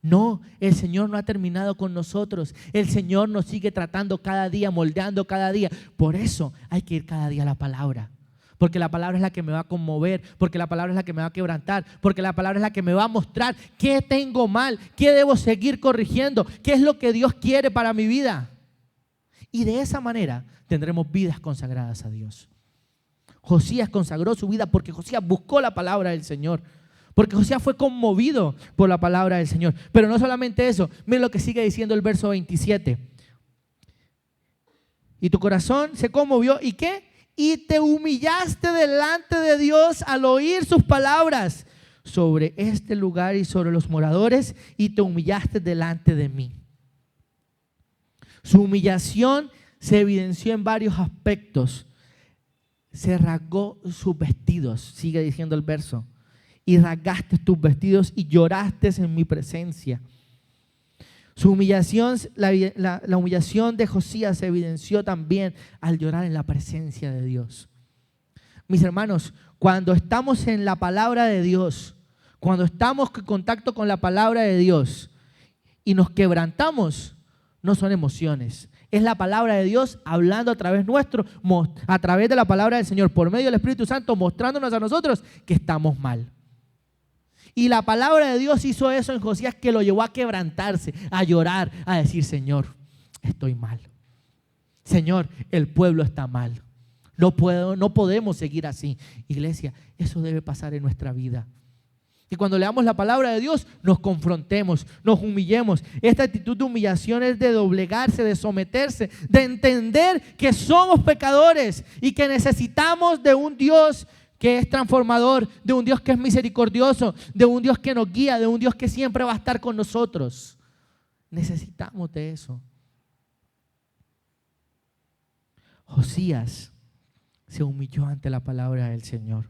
No, el Señor no ha terminado con nosotros. El Señor nos sigue tratando cada día, moldeando cada día. Por eso hay que ir cada día a la palabra. Porque la palabra es la que me va a conmover, porque la palabra es la que me va a quebrantar, porque la palabra es la que me va a mostrar qué tengo mal, qué debo seguir corrigiendo, qué es lo que Dios quiere para mi vida. Y de esa manera tendremos vidas consagradas a Dios. Josías consagró su vida porque Josías buscó la palabra del Señor. Porque Josías fue conmovido por la palabra del Señor. Pero no solamente eso, miren lo que sigue diciendo el verso 27. Y tu corazón se conmovió, ¿y qué? Y te humillaste delante de Dios al oír sus palabras sobre este lugar y sobre los moradores, y te humillaste delante de mí. Su humillación se evidenció en varios aspectos. Se rasgó sus vestidos, sigue diciendo el verso. Y rasgaste tus vestidos y lloraste en mi presencia. Su humillación, la humillación de Josías se evidenció también al llorar en la presencia de Dios. Mis hermanos, cuando estamos en la palabra de Dios, cuando estamos en contacto con la palabra de Dios y nos quebrantamos, no son emociones. Es la palabra de Dios hablando a través nuestro, a través de la palabra del Señor, por medio del Espíritu Santo, mostrándonos a nosotros que estamos mal. Y la palabra de Dios hizo eso en Josías, que lo llevó a quebrantarse, a llorar, a decir: Señor, estoy mal. Señor, el pueblo está mal. No podemos seguir así. Iglesia, eso debe pasar en nuestra vida. Y cuando leamos la palabra de Dios, nos confrontemos, nos humillemos. Esta actitud de humillación es de doblegarse, de someterse, de entender que somos pecadores y que necesitamos de un Dios que es transformador, de un Dios que es misericordioso, de un Dios que nos guía, de un Dios que siempre va a estar con nosotros. Necesitamos de eso. Josías se humilló ante la palabra del Señor.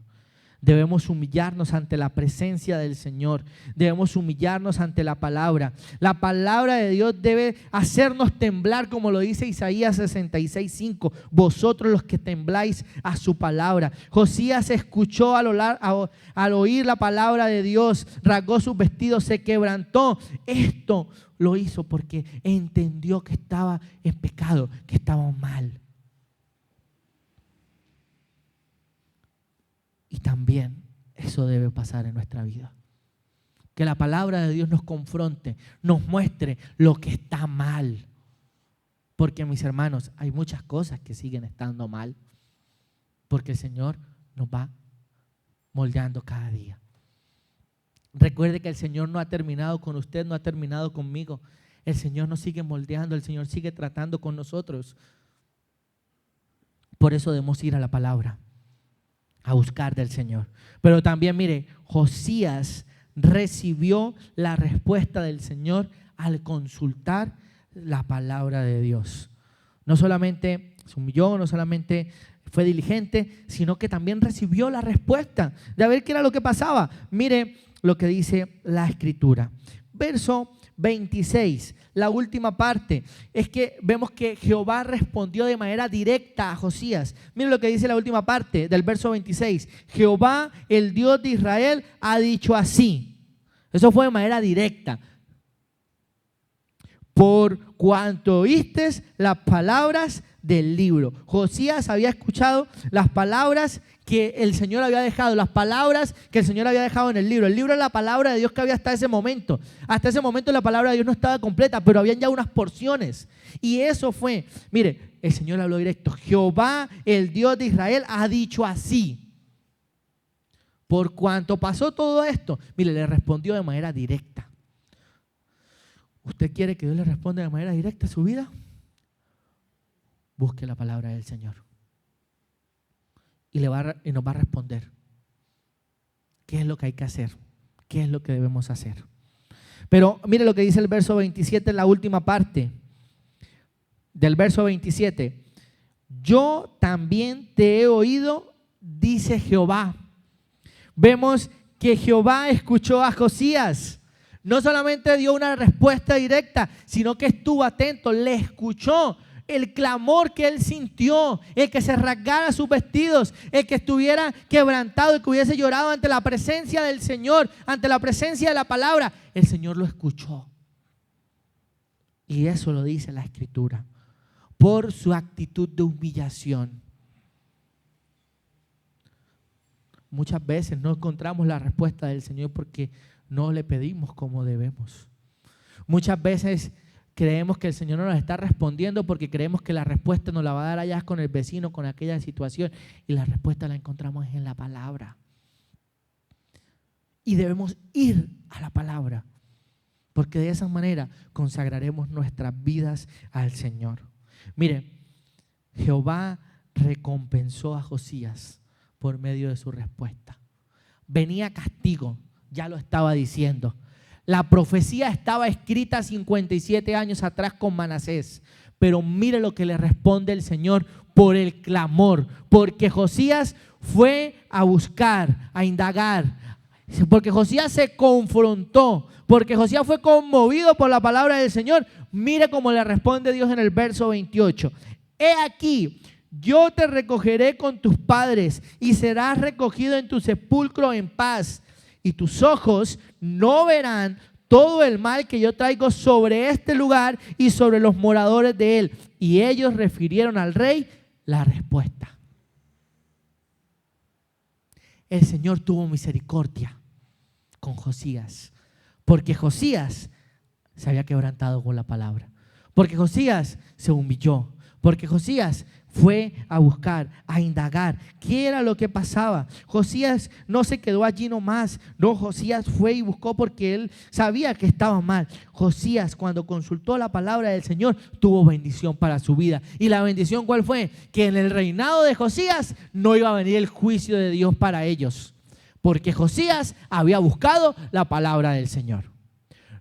Debemos humillarnos ante la presencia del Señor. Debemos humillarnos ante la palabra. La palabra de Dios debe hacernos temblar, como lo dice Isaías 66:5. Vosotros los que tembláis a su palabra. Josías escuchó al oír la palabra de Dios, rasgó sus vestidos, se quebrantó. Esto lo hizo porque entendió que estaba en pecado, que estaba mal. Y también eso debe pasar en nuestra vida. Que la palabra de Dios nos confronte, nos muestre lo que está mal. Porque, mis hermanos, hay muchas cosas que siguen estando mal. Porque el Señor nos va moldeando cada día. Recuerde que el Señor no ha terminado con usted, no ha terminado conmigo. El Señor nos sigue moldeando, el Señor sigue tratando con nosotros. Por eso debemos ir a la palabra, a buscar del Señor. Pero también, mire, Josías recibió la respuesta del Señor al consultar la palabra de Dios. No solamente se humilló, no solamente fue diligente, sino que también recibió la respuesta de a ver qué era lo que pasaba. Mire lo que dice la Escritura. Verso 26, la última parte, es que vemos que Jehová respondió de manera directa a Josías. Miren lo que dice la última parte del verso 26. Jehová, el Dios de Israel, ha dicho así. Eso fue de manera directa. Por cuanto oíste las palabras del libro. Josías había escuchado las palabras que el Señor había dejado, las palabras que el Señor había dejado en el libro. El libro es la palabra de Dios que había hasta ese momento. Hasta ese momento la palabra de Dios no estaba completa, pero habían ya unas porciones. Y eso fue, mire, el Señor habló directo. Jehová, el Dios de Israel, ha dicho así. Por cuanto pasó todo esto, mire, le respondió de manera directa. ¿Usted quiere que Dios le responda de manera directa a su vida? Busque la palabra del Señor. Y nos va a responder qué es lo que hay que hacer, qué es lo que debemos hacer. Pero mire lo que dice el verso 27 en la última parte del verso 27. Yo también te he oído, dice Jehová. Vemos que Jehová escuchó a Josías. No solamente dio una respuesta directa, sino que estuvo atento, le escuchó. El clamor que él sintió, el que se rasgara sus vestidos, el que estuviera quebrantado, el que hubiese llorado ante la presencia del Señor, ante la presencia de la palabra, el Señor lo escuchó. Y eso lo dice la Escritura, por su actitud de humillación. Muchas veces no encontramos la respuesta del Señor porque no le pedimos como debemos. Muchas veces creemos que el Señor no nos está respondiendo porque creemos que la respuesta nos la va a dar allá con el vecino, con aquella situación. Y la respuesta la encontramos en la palabra. Y debemos ir a la palabra, porque de esa manera consagraremos nuestras vidas al Señor. Mire, Jehová recompensó a Josías por medio de su respuesta. Venía castigo, ya lo estaba diciendo. La profecía estaba escrita 57 años atrás con Manasés. Pero mire lo que le responde el Señor por el clamor. Porque Josías fue a buscar, a indagar. Porque Josías se confrontó. Porque Josías fue conmovido por la palabra del Señor. Mire cómo le responde Dios en el verso 28. He aquí, yo te recogeré con tus padres y serás recogido en tu sepulcro en paz. Y tus ojos no verán todo el mal que yo traigo sobre este lugar y sobre los moradores de él. Y ellos refirieron al rey la respuesta. El Señor tuvo misericordia con Josías, porque Josías se había quebrantado con la palabra. Porque Josías se humilló, porque Josías fue a buscar, a indagar qué era lo que pasaba. Josías no se quedó allí nomás. No, Josías fue y buscó porque él sabía que estaba mal. Josías, cuando consultó la palabra del Señor, tuvo bendición para su vida. ¿Y la bendición cuál fue? Que en el reinado de Josías no iba a venir el juicio de Dios para ellos, porque Josías había buscado la palabra del Señor.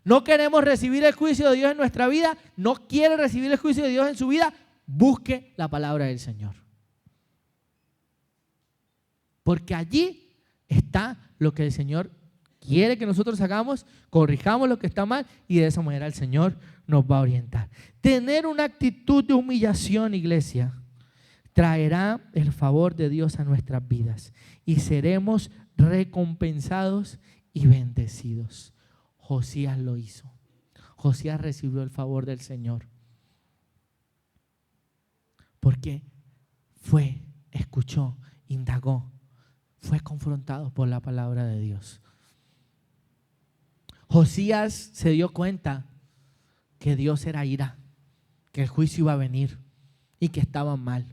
No queremos recibir el juicio de Dios en nuestra vida. No quiere recibir el juicio de Dios en su vida. Busque la palabra del Señor, porque allí está lo que el Señor quiere que nosotros hagamos, corrijamos lo que está mal y de esa manera el Señor nos va a orientar. Tener una actitud de humillación, iglesia, traerá el favor de Dios a nuestras vidas y seremos recompensados y bendecidos. Josías lo hizo. Josías recibió el favor del Señor, porque fue, escuchó, indagó, fue confrontado por la palabra de Dios. Josías se dio cuenta que Dios era ira, que el juicio iba a venir y que estaban mal.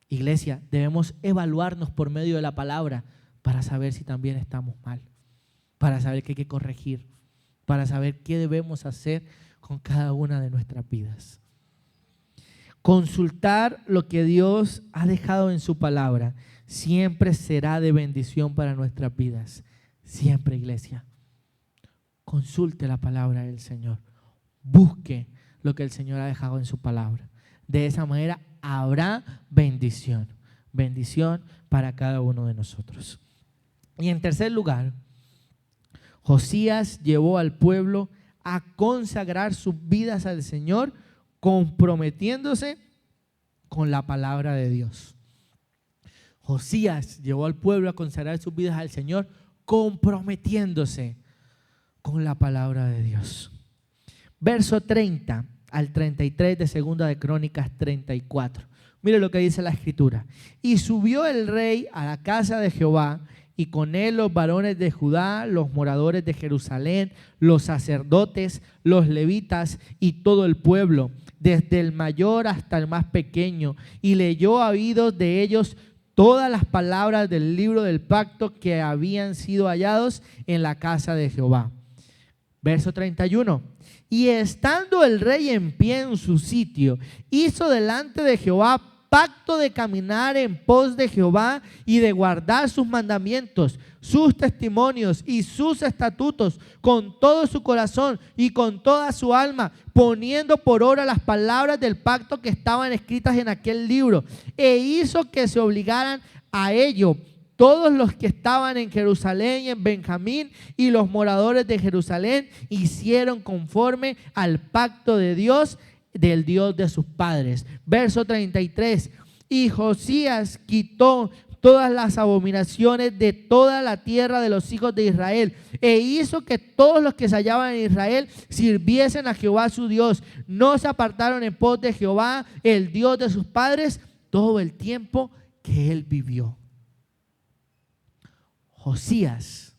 Iglesia, debemos evaluarnos por medio de la palabra para saber si también estamos mal, para saber qué hay que corregir, para saber qué debemos hacer con cada una de nuestras vidas. Consultar lo que Dios ha dejado en su palabra siempre será de bendición para nuestras vidas. Siempre, iglesia. Consulte la palabra del Señor. Busque lo que el Señor ha dejado en su palabra. De esa manera habrá bendición. Bendición para cada uno de nosotros. Y en tercer lugar, Josías llevó al pueblo a consagrar sus vidas al Señor, comprometiéndose con la palabra de Dios. Josías llevó al pueblo a consagrar sus vidas al Señor, comprometiéndose con la palabra de Dios. Verso 30 al 33 de Segunda de Crónicas 34. Mire lo que dice la Escritura. Y subió el rey a la casa de Jehová, y con él los varones de Judá, los moradores de Jerusalén, los sacerdotes, los levitas y todo el pueblo, desde el mayor hasta el más pequeño, y leyó a oídos de ellos todas las palabras del libro del pacto que habían sido hallados en la casa de Jehová. Verso 31. Y estando el rey en pie en su sitio, hizo delante de Jehová pacto de caminar en pos de Jehová y de guardar sus mandamientos, sus testimonios y sus estatutos con todo su corazón y con toda su alma, poniendo por obra las palabras del pacto que estaban escritas en aquel libro. E hizo que se obligaran a ello todos los que estaban en Jerusalén y en Benjamín, y los moradores de Jerusalén hicieron conforme al pacto de Dios, del Dios de sus padres. Verso 33. Y Josías quitó todas las abominaciones de toda la tierra de los hijos de Israel, e hizo que todos los que se hallaban en Israel sirviesen a Jehová su Dios. No se apartaron en pos de Jehová, el Dios de sus padres, todo el tiempo que él vivió. Josías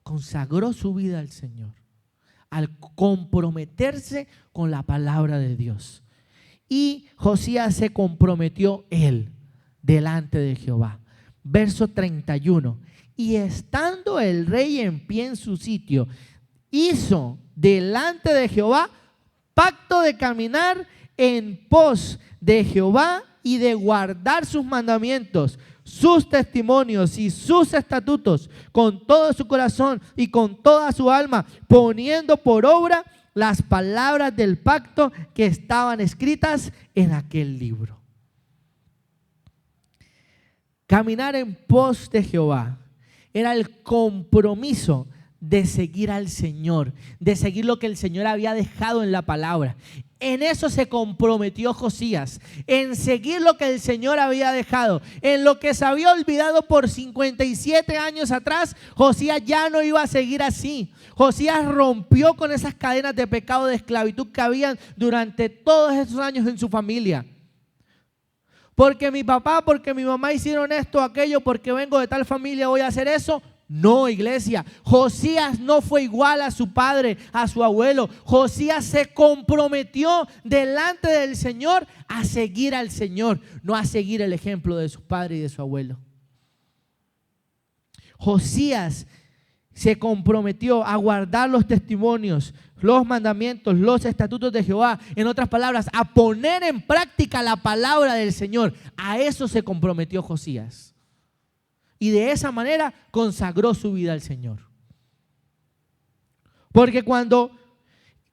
consagró su vida al Señor al comprometerse con la palabra de Dios. Y Josías se comprometió él delante de Jehová. Verso 31. Y estando el rey en pie en su sitio, hizo delante de Jehová pacto de caminar en pos de Jehová y de guardar sus mandamientos, sus testimonios y sus estatutos con todo su corazón y con toda su alma, poniendo por obra las palabras del pacto que estaban escritas en aquel libro. Caminar en pos de Jehová era el compromiso de seguir al Señor, de seguir lo que el Señor había dejado en la palabra. En eso se comprometió Josías, en seguir lo que el Señor había dejado, en lo que se había olvidado por 57 años atrás. Josías ya no iba a seguir así. Josías rompió con esas cadenas de pecado, de esclavitud que habían durante todos esos años en su familia. Porque mi papá, porque mi mamá hicieron esto o aquello, porque vengo de tal familia voy a hacer eso. No, iglesia, Josías no fue igual a su padre, a su abuelo. Josías se comprometió delante del Señor a seguir al Señor, no a seguir el ejemplo de su padre y de su abuelo. Josías se comprometió a guardar los testimonios, los mandamientos, los estatutos de Jehová. En otras palabras, a poner en práctica la palabra del Señor. A eso se comprometió Josías. Y de esa manera consagró su vida al Señor. Porque cuando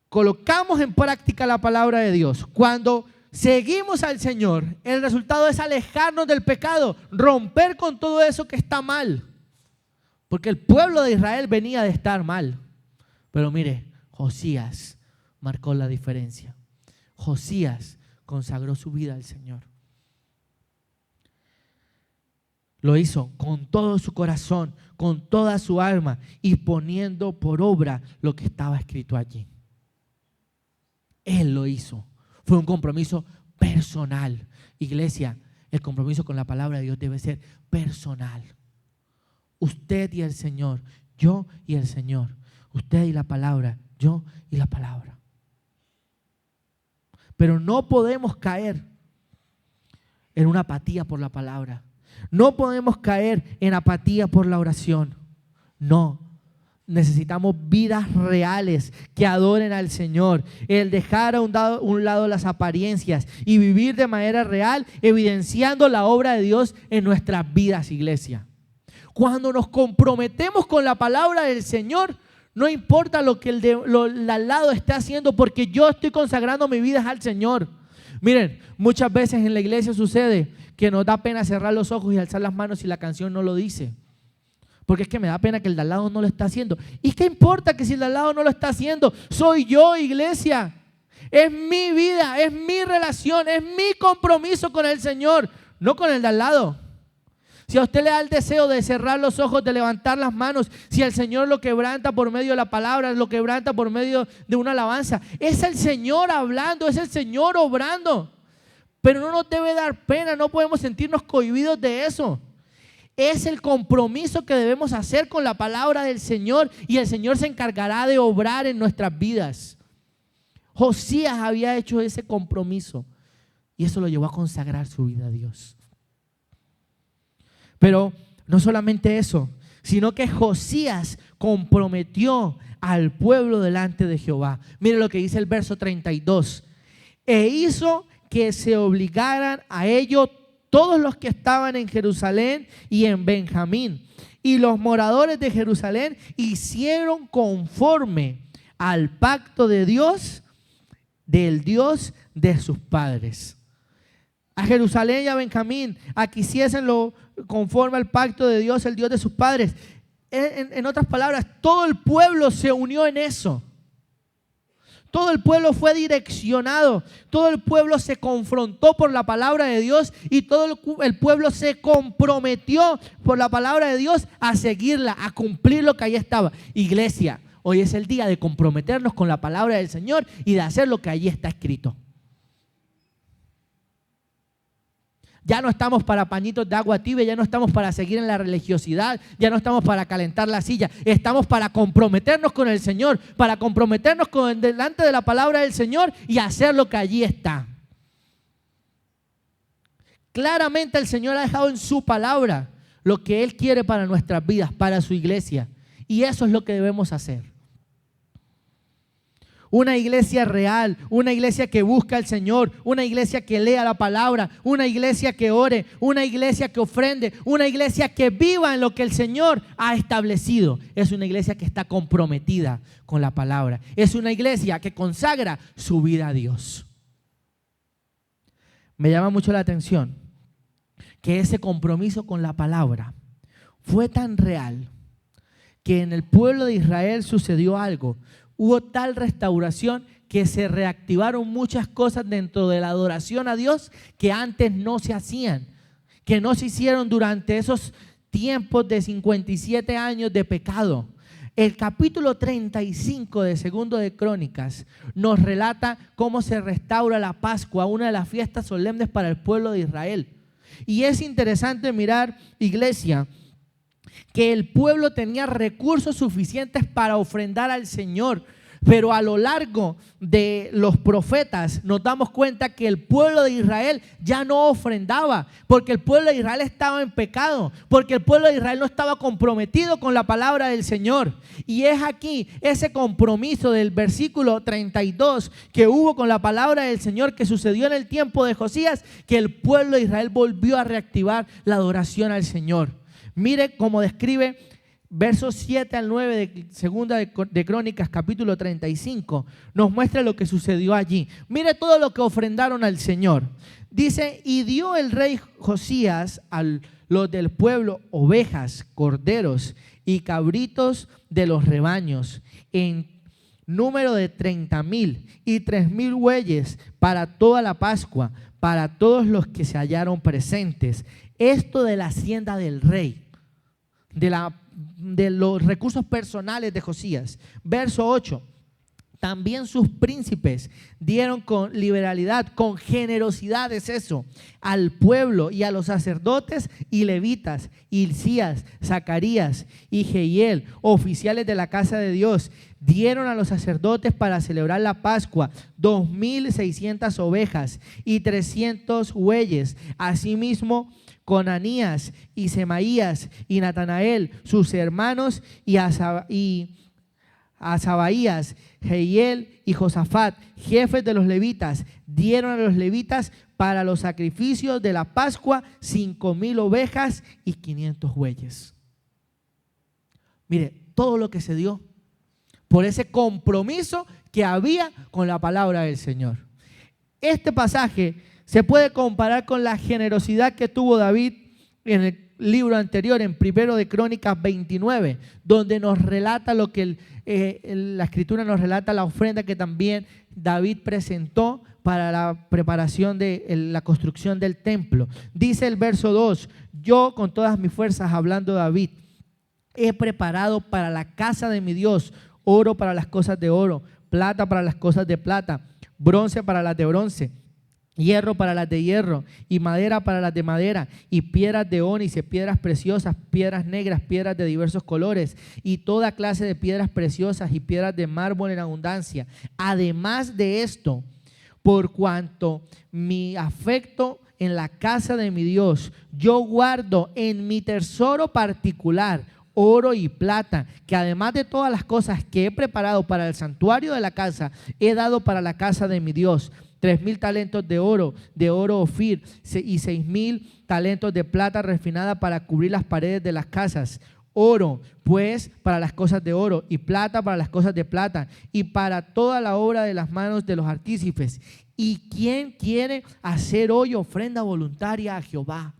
colocamos en práctica la palabra de Dios, cuando seguimos al Señor, el resultado es alejarnos del pecado, romper con todo eso que está mal. Porque el pueblo de Israel venía de estar mal. Pero mire, Josías marcó la diferencia. Josías consagró su vida al Señor. Lo hizo con todo su corazón, con toda su alma y poniendo por obra lo que estaba escrito allí. Él lo hizo. Fue un compromiso personal. Iglesia, el compromiso con la palabra de Dios debe ser personal. Usted y el Señor, yo y el Señor. Usted y la palabra, yo y la palabra. Pero no podemos caer en una apatía por la palabra. No podemos caer en apatía por la oración. No. Necesitamos vidas reales que adoren al Señor. El dejar a un lado las apariencias y vivir de manera real, evidenciando la obra de Dios en nuestras vidas, iglesia. Cuando nos comprometemos con la palabra del Señor, no importa lo que el al lado esté haciendo, porque yo estoy consagrando mi vida al Señor. Miren, muchas veces en la iglesia sucede que nos da pena cerrar los ojos y alzar las manos si la canción no lo dice. Porque es que me da pena que el de al lado no lo está haciendo. ¿Y qué importa que si el de al lado no lo está haciendo? Soy yo, iglesia. Es mi vida, es mi relación, es mi compromiso con el Señor, no con el de al lado. Si a usted le da el deseo de cerrar los ojos, de levantar las manos, si el Señor lo quebranta por medio de la palabra, lo quebranta por medio de una alabanza, es el Señor hablando, es el Señor obrando. Pero no nos debe dar pena, no podemos sentirnos cohibidos de eso. Es el compromiso que debemos hacer con la palabra del Señor y el Señor se encargará de obrar en nuestras vidas. Josías había hecho ese compromiso y eso lo llevó a consagrar su vida a Dios. Pero no solamente eso, sino que Josías comprometió al pueblo delante de Jehová. Mire lo que dice el verso 32. E hizo que se obligaran a ello todos los que estaban en Jerusalén y en Benjamín. Y los moradores de Jerusalén hicieron conforme al pacto de Dios, del Dios de sus padres. A Jerusalén y a Benjamín, a que hiciesen lo conforme al pacto de Dios, el Dios de sus padres. En otras palabras, todo el pueblo se unió en eso. Todo el pueblo fue direccionado, todo el pueblo se confrontó por la palabra de Dios y todo el pueblo se comprometió por la palabra de Dios a seguirla, a cumplir lo que ahí estaba. Iglesia, hoy es el día de comprometernos con la palabra del Señor y de hacer lo que allí está escrito. Ya no estamos para pañitos de agua tibia, ya no estamos para seguir en la religiosidad, ya no estamos para calentar la silla, estamos para comprometernos con el Señor, para comprometernos delante de la palabra del Señor y hacer lo que allí está. Claramente el Señor ha dejado en su palabra lo que Él quiere para nuestras vidas, para su iglesia, y eso es lo que debemos hacer. Una iglesia real, una iglesia que busca al Señor, una iglesia que lea la palabra, una iglesia que ore, una iglesia que ofrende, una iglesia que viva en lo que el Señor ha establecido. Es una iglesia que está comprometida con la palabra. Es una iglesia que consagra su vida a Dios. Me llama mucho la atención que ese compromiso con la palabra fue tan real que en el pueblo de Israel sucedió algo. Hubo tal restauración que se reactivaron muchas cosas dentro de la adoración a Dios que antes no se hacían, que no se hicieron durante esos tiempos de 57 años de pecado. El capítulo 35 de Segundo de Crónicas nos relata cómo se restaura la Pascua, una de las fiestas solemnes para el pueblo de Israel. Y es interesante mirar, iglesia, que el pueblo tenía recursos suficientes para ofrendar al Señor. Pero a lo largo de los profetas nos damos cuenta que el pueblo de Israel ya no ofrendaba, porque el pueblo de Israel estaba en pecado, porque el pueblo de Israel no estaba comprometido con la palabra del Señor. Y es aquí ese compromiso del versículo 32 que hubo con la palabra del Señor, que sucedió en el tiempo de Josías, que el pueblo de Israel volvió a reactivar la adoración al Señor. Mire cómo describe versos 7 al 9 de segunda de Crónicas, capítulo 35, nos muestra lo que sucedió allí. Mire todo lo que ofrendaron al Señor. Dice: y dio el rey Josías a los del pueblo ovejas, corderos y cabritos de los rebaños, en número de 30,000, y 3,000 bueyes para toda la Pascua, para todos los que se hallaron presentes. Esto de la hacienda del rey, de los recursos personales de Josías. Verso 8: también sus príncipes dieron con liberalidad, con generosidad, es eso, al pueblo y a los sacerdotes y levitas, Hilcías, Zacarías y Jehiel, oficiales de la casa de Dios. Dieron a los sacerdotes para celebrar la Pascua 2,600 ovejas y 300 bueyes. Asimismo, Conanías y Semaías y Natanael, sus hermanos, y Asabaías, Jehiel y Josafat, jefes de los levitas, dieron a los levitas para los sacrificios de la Pascua 5,000 ovejas y 500 bueyes. Mire, todo lo que se dio por ese compromiso que había con la palabra del Señor. Este pasaje se puede comparar con la generosidad que tuvo David en el libro anterior, en 1 de Crónicas 29, donde nos relata lo que la escritura nos relata, la ofrenda que también David presentó para la preparación de la construcción del templo. Dice el verso 2: yo con todas mis fuerzas, hablando David, he preparado para la casa de mi Dios oro para las cosas de oro, plata para las cosas de plata, bronce para las de bronce, hierro para las de hierro, y madera para las de madera, y piedras de ónice, piedras preciosas, piedras negras, piedras de diversos colores, y toda clase de piedras preciosas y piedras de mármol en abundancia. Además de esto, por cuanto mi afecto en la casa de mi Dios, yo guardo en mi tesoro particular oro y plata, que además de todas las cosas que he preparado para el santuario de la casa, he dado para la casa de mi Dios. 3,000 talentos de oro Ofir, y 6,000 talentos de plata refinada para cubrir las paredes de las casas. Oro, pues, para las cosas de oro, y plata para las cosas de plata, y para toda la obra de las manos de los artífices. ¿Y quién quiere hacer hoy ofrenda voluntaria a Jehová?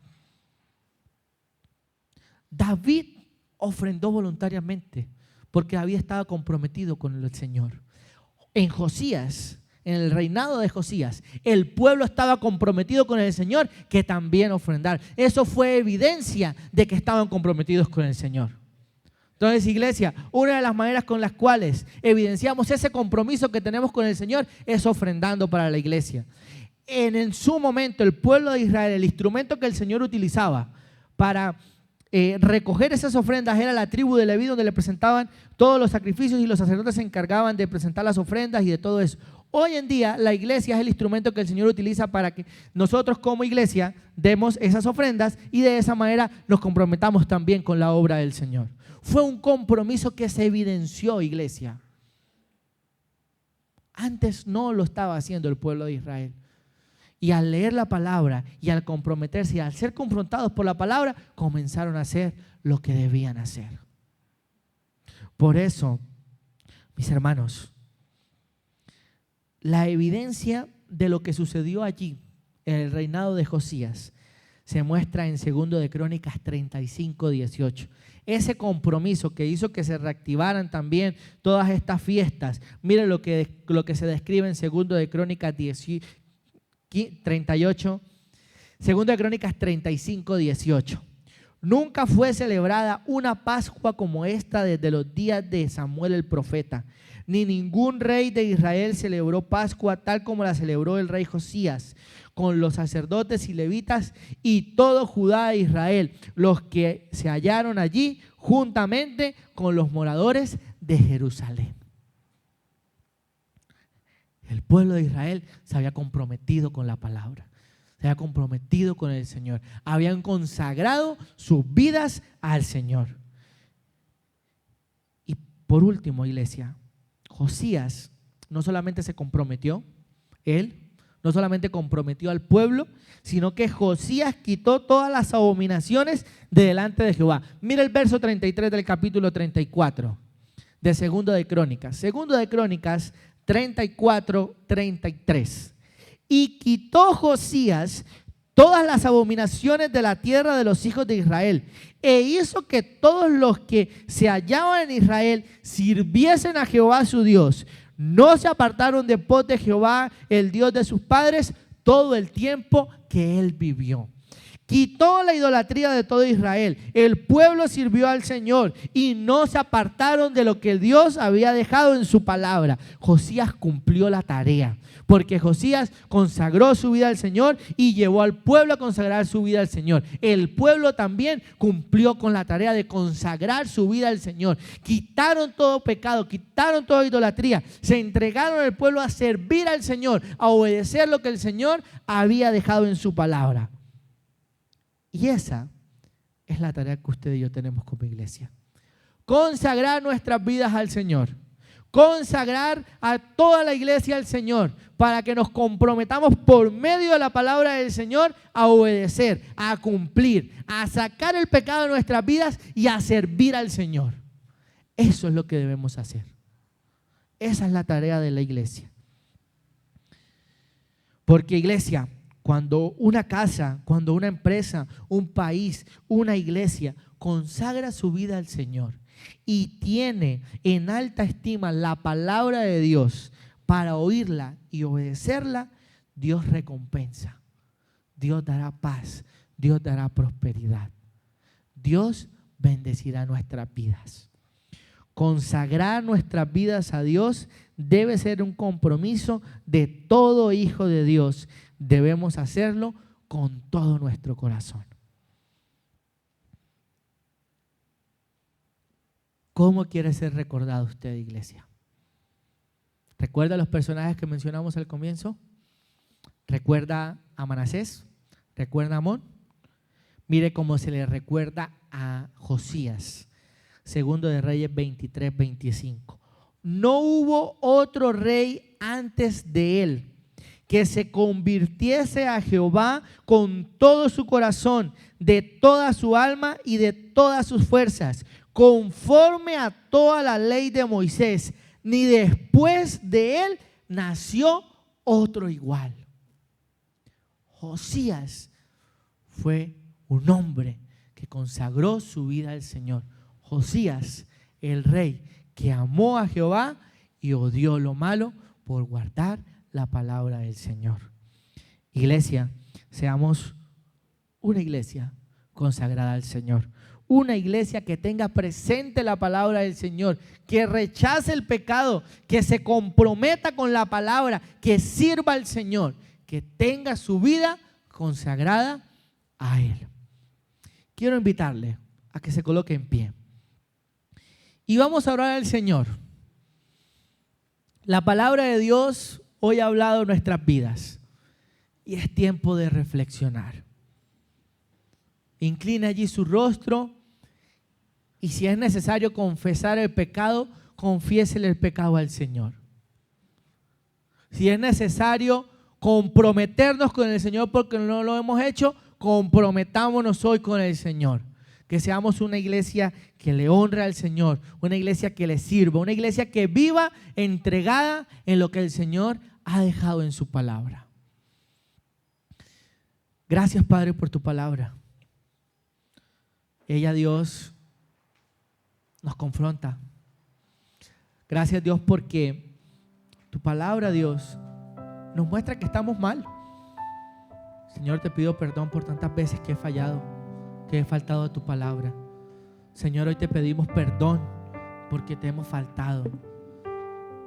David ofrendó voluntariamente porque había estado comprometido con el Señor. En Josías, en el reinado de Josías, el pueblo estaba comprometido con el Señor, que también ofrendar. Eso fue evidencia de que estaban comprometidos con el Señor. Entonces, iglesia, una de las maneras con las cuales evidenciamos ese compromiso que tenemos con el Señor es ofrendando para la iglesia. En su momento, el pueblo de Israel, el instrumento que el Señor utilizaba para recoger esas ofrendas era la tribu de Leví, donde le presentaban todos los sacrificios, y los sacerdotes se encargaban de presentar las ofrendas y de todo eso. Hoy en día la iglesia es el instrumento que el Señor utiliza para que nosotros como iglesia demos esas ofrendas y de esa manera nos comprometamos también con la obra del Señor. Fue un compromiso que se evidenció, iglesia. Antes no lo estaba haciendo el pueblo de Israel. Y al leer la palabra y al comprometerse y al ser confrontados por la palabra, comenzaron a hacer lo que debían hacer. Por eso, mis hermanos, la evidencia de lo que sucedió allí en el reinado de Josías se muestra en 2 de Crónicas 35, 18. Ese compromiso que hizo que se reactivaran también todas estas fiestas. Miren lo que se describe en 2 de Crónicas 38, 2 de Crónicas 35, 18. Nunca fue celebrada una Pascua como esta desde los días de Samuel el profeta. ni ningún rey de Israel celebró Pascua tal como la celebró el rey Josías, con los sacerdotes y levitas y todo Judá e Israel, los que se hallaron allí juntamente con los moradores de Jerusalén. El pueblo de Israel se había comprometido con la palabra, se había comprometido con el Señor, habían consagrado sus vidas al Señor. Y por último, iglesia, Josías no solamente se comprometió, él no solamente comprometió al pueblo, sino que Josías quitó todas las abominaciones de delante de Jehová. Mira el verso 33 del capítulo 34 de Segundo de Crónicas. Segundo de Crónicas 34, 33. Y quitó Josías todas las abominaciones de la tierra de los hijos de Israel, e hizo que todos los que se hallaban en Israel sirviesen a Jehová su Dios. No se apartaron de pos de Jehová, el Dios de sus padres, todo el tiempo que él vivió. Quitó la idolatría de todo Israel. El pueblo sirvió al Señor y no se apartaron de lo que Dios había dejado en su palabra. Josías cumplió la tarea, porque Josías consagró su vida al Señor y llevó al pueblo a consagrar su vida al Señor. El pueblo también cumplió con la tarea de consagrar su vida al Señor. Quitaron todo pecado, quitaron toda idolatría, se entregaron al pueblo a servir al Señor, a obedecer lo que el Señor había dejado en su palabra. Y esa es la tarea que usted y yo tenemos como iglesia. Consagrar nuestras vidas al Señor. Consagrar a toda la iglesia al Señor para que nos comprometamos por medio de la palabra del Señor a obedecer, a cumplir, a sacar el pecado de nuestras vidas y a servir al Señor. Eso es lo que debemos hacer. Esa es la tarea de la iglesia. Porque iglesia, cuando una casa, cuando una empresa, un país, una iglesia consagra su vida al Señor y tiene en alta estima la palabra de Dios para oírla y obedecerla, Dios recompensa, Dios dará paz, Dios dará prosperidad, Dios bendecirá nuestras vidas. Consagrar nuestras vidas a Dios debe ser un compromiso de todo hijo de Dios. Debemos hacerlo con todo nuestro corazón. ¿Cómo quiere ser recordado usted, iglesia? ¿Recuerda los personajes que mencionamos al comienzo? ¿Recuerda a Manasés? ¿Recuerda a Amón? Mire cómo se le recuerda a Josías. Segundo de Reyes 23, 25. No hubo otro rey antes de él que se convirtiese a Jehová con todo su corazón, de toda su alma y de todas sus fuerzas, conforme a toda la ley de Moisés, ni después de él nació otro igual. Josías fue un hombre que consagró su vida al Señor. Josías, el rey que amó a Jehová y odió lo malo por guardar la palabra del Señor. Iglesia, seamos una iglesia consagrada al Señor. Una iglesia que tenga presente la palabra del Señor, que rechace el pecado, que se comprometa con la palabra, que sirva al Señor, que tenga su vida consagrada a Él. Quiero invitarle a que se coloque en pie. Y vamos a orar al Señor. La palabra de Dios hoy ha hablado en nuestras vidas y es tiempo de reflexionar. Inclina allí su rostro y si es necesario confesar el pecado, confiésele el pecado al Señor. Si es necesario comprometernos con el Señor porque no lo hemos hecho, comprometámonos hoy con el Señor. Que seamos una iglesia que le honre al Señor, una iglesia que le sirva, una iglesia que viva entregada en lo que el Señor ha dejado en su palabra. Gracias, Padre, por tu palabra. Ella, Dios, nos confronta. Gracias, Dios, porque tu palabra, Dios, nos muestra que estamos mal. Señor, te pido perdón por tantas veces que he fallado, que he faltado a tu palabra. Señor, hoy te pedimos perdón porque te hemos faltado.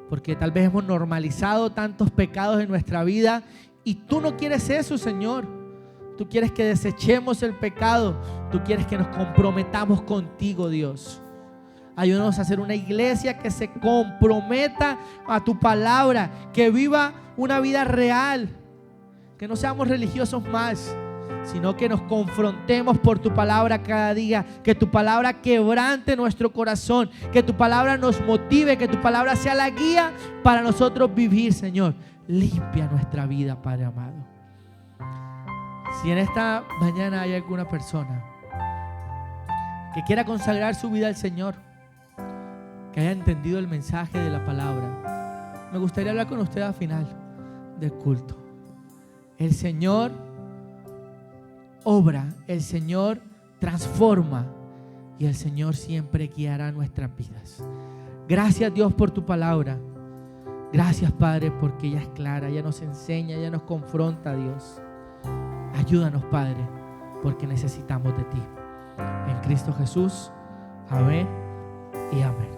porque tal vez hemos normalizado tantos pecados en nuestra vida y tú no quieres eso, Señor. Tú quieres que desechemos el pecado, tú quieres que nos comprometamos contigo, Dios. Ayúdanos a hacer una iglesia que se comprometa a tu palabra, que viva una vida real, que no seamos religiosos más, sino que nos confrontemos por tu palabra cada día, que tu palabra quebrante nuestro corazón, que tu palabra nos motive, que tu palabra sea la guía para nosotros vivir, Señor. Limpia nuestra vida, Padre amado. Si en esta mañana hay alguna persona que quiera consagrar su vida al Señor, que haya entendido el mensaje de la palabra, me gustaría hablar con usted al final del culto. El Señor obra, el Señor transforma y el Señor siempre guiará nuestras vidas. Gracias, Dios, por tu palabra. Gracias, Padre, porque ella es clara, ella nos enseña, ella nos confronta, Dios. Ayúdanos, Padre, porque necesitamos de ti. En Cristo Jesús, amén y amén.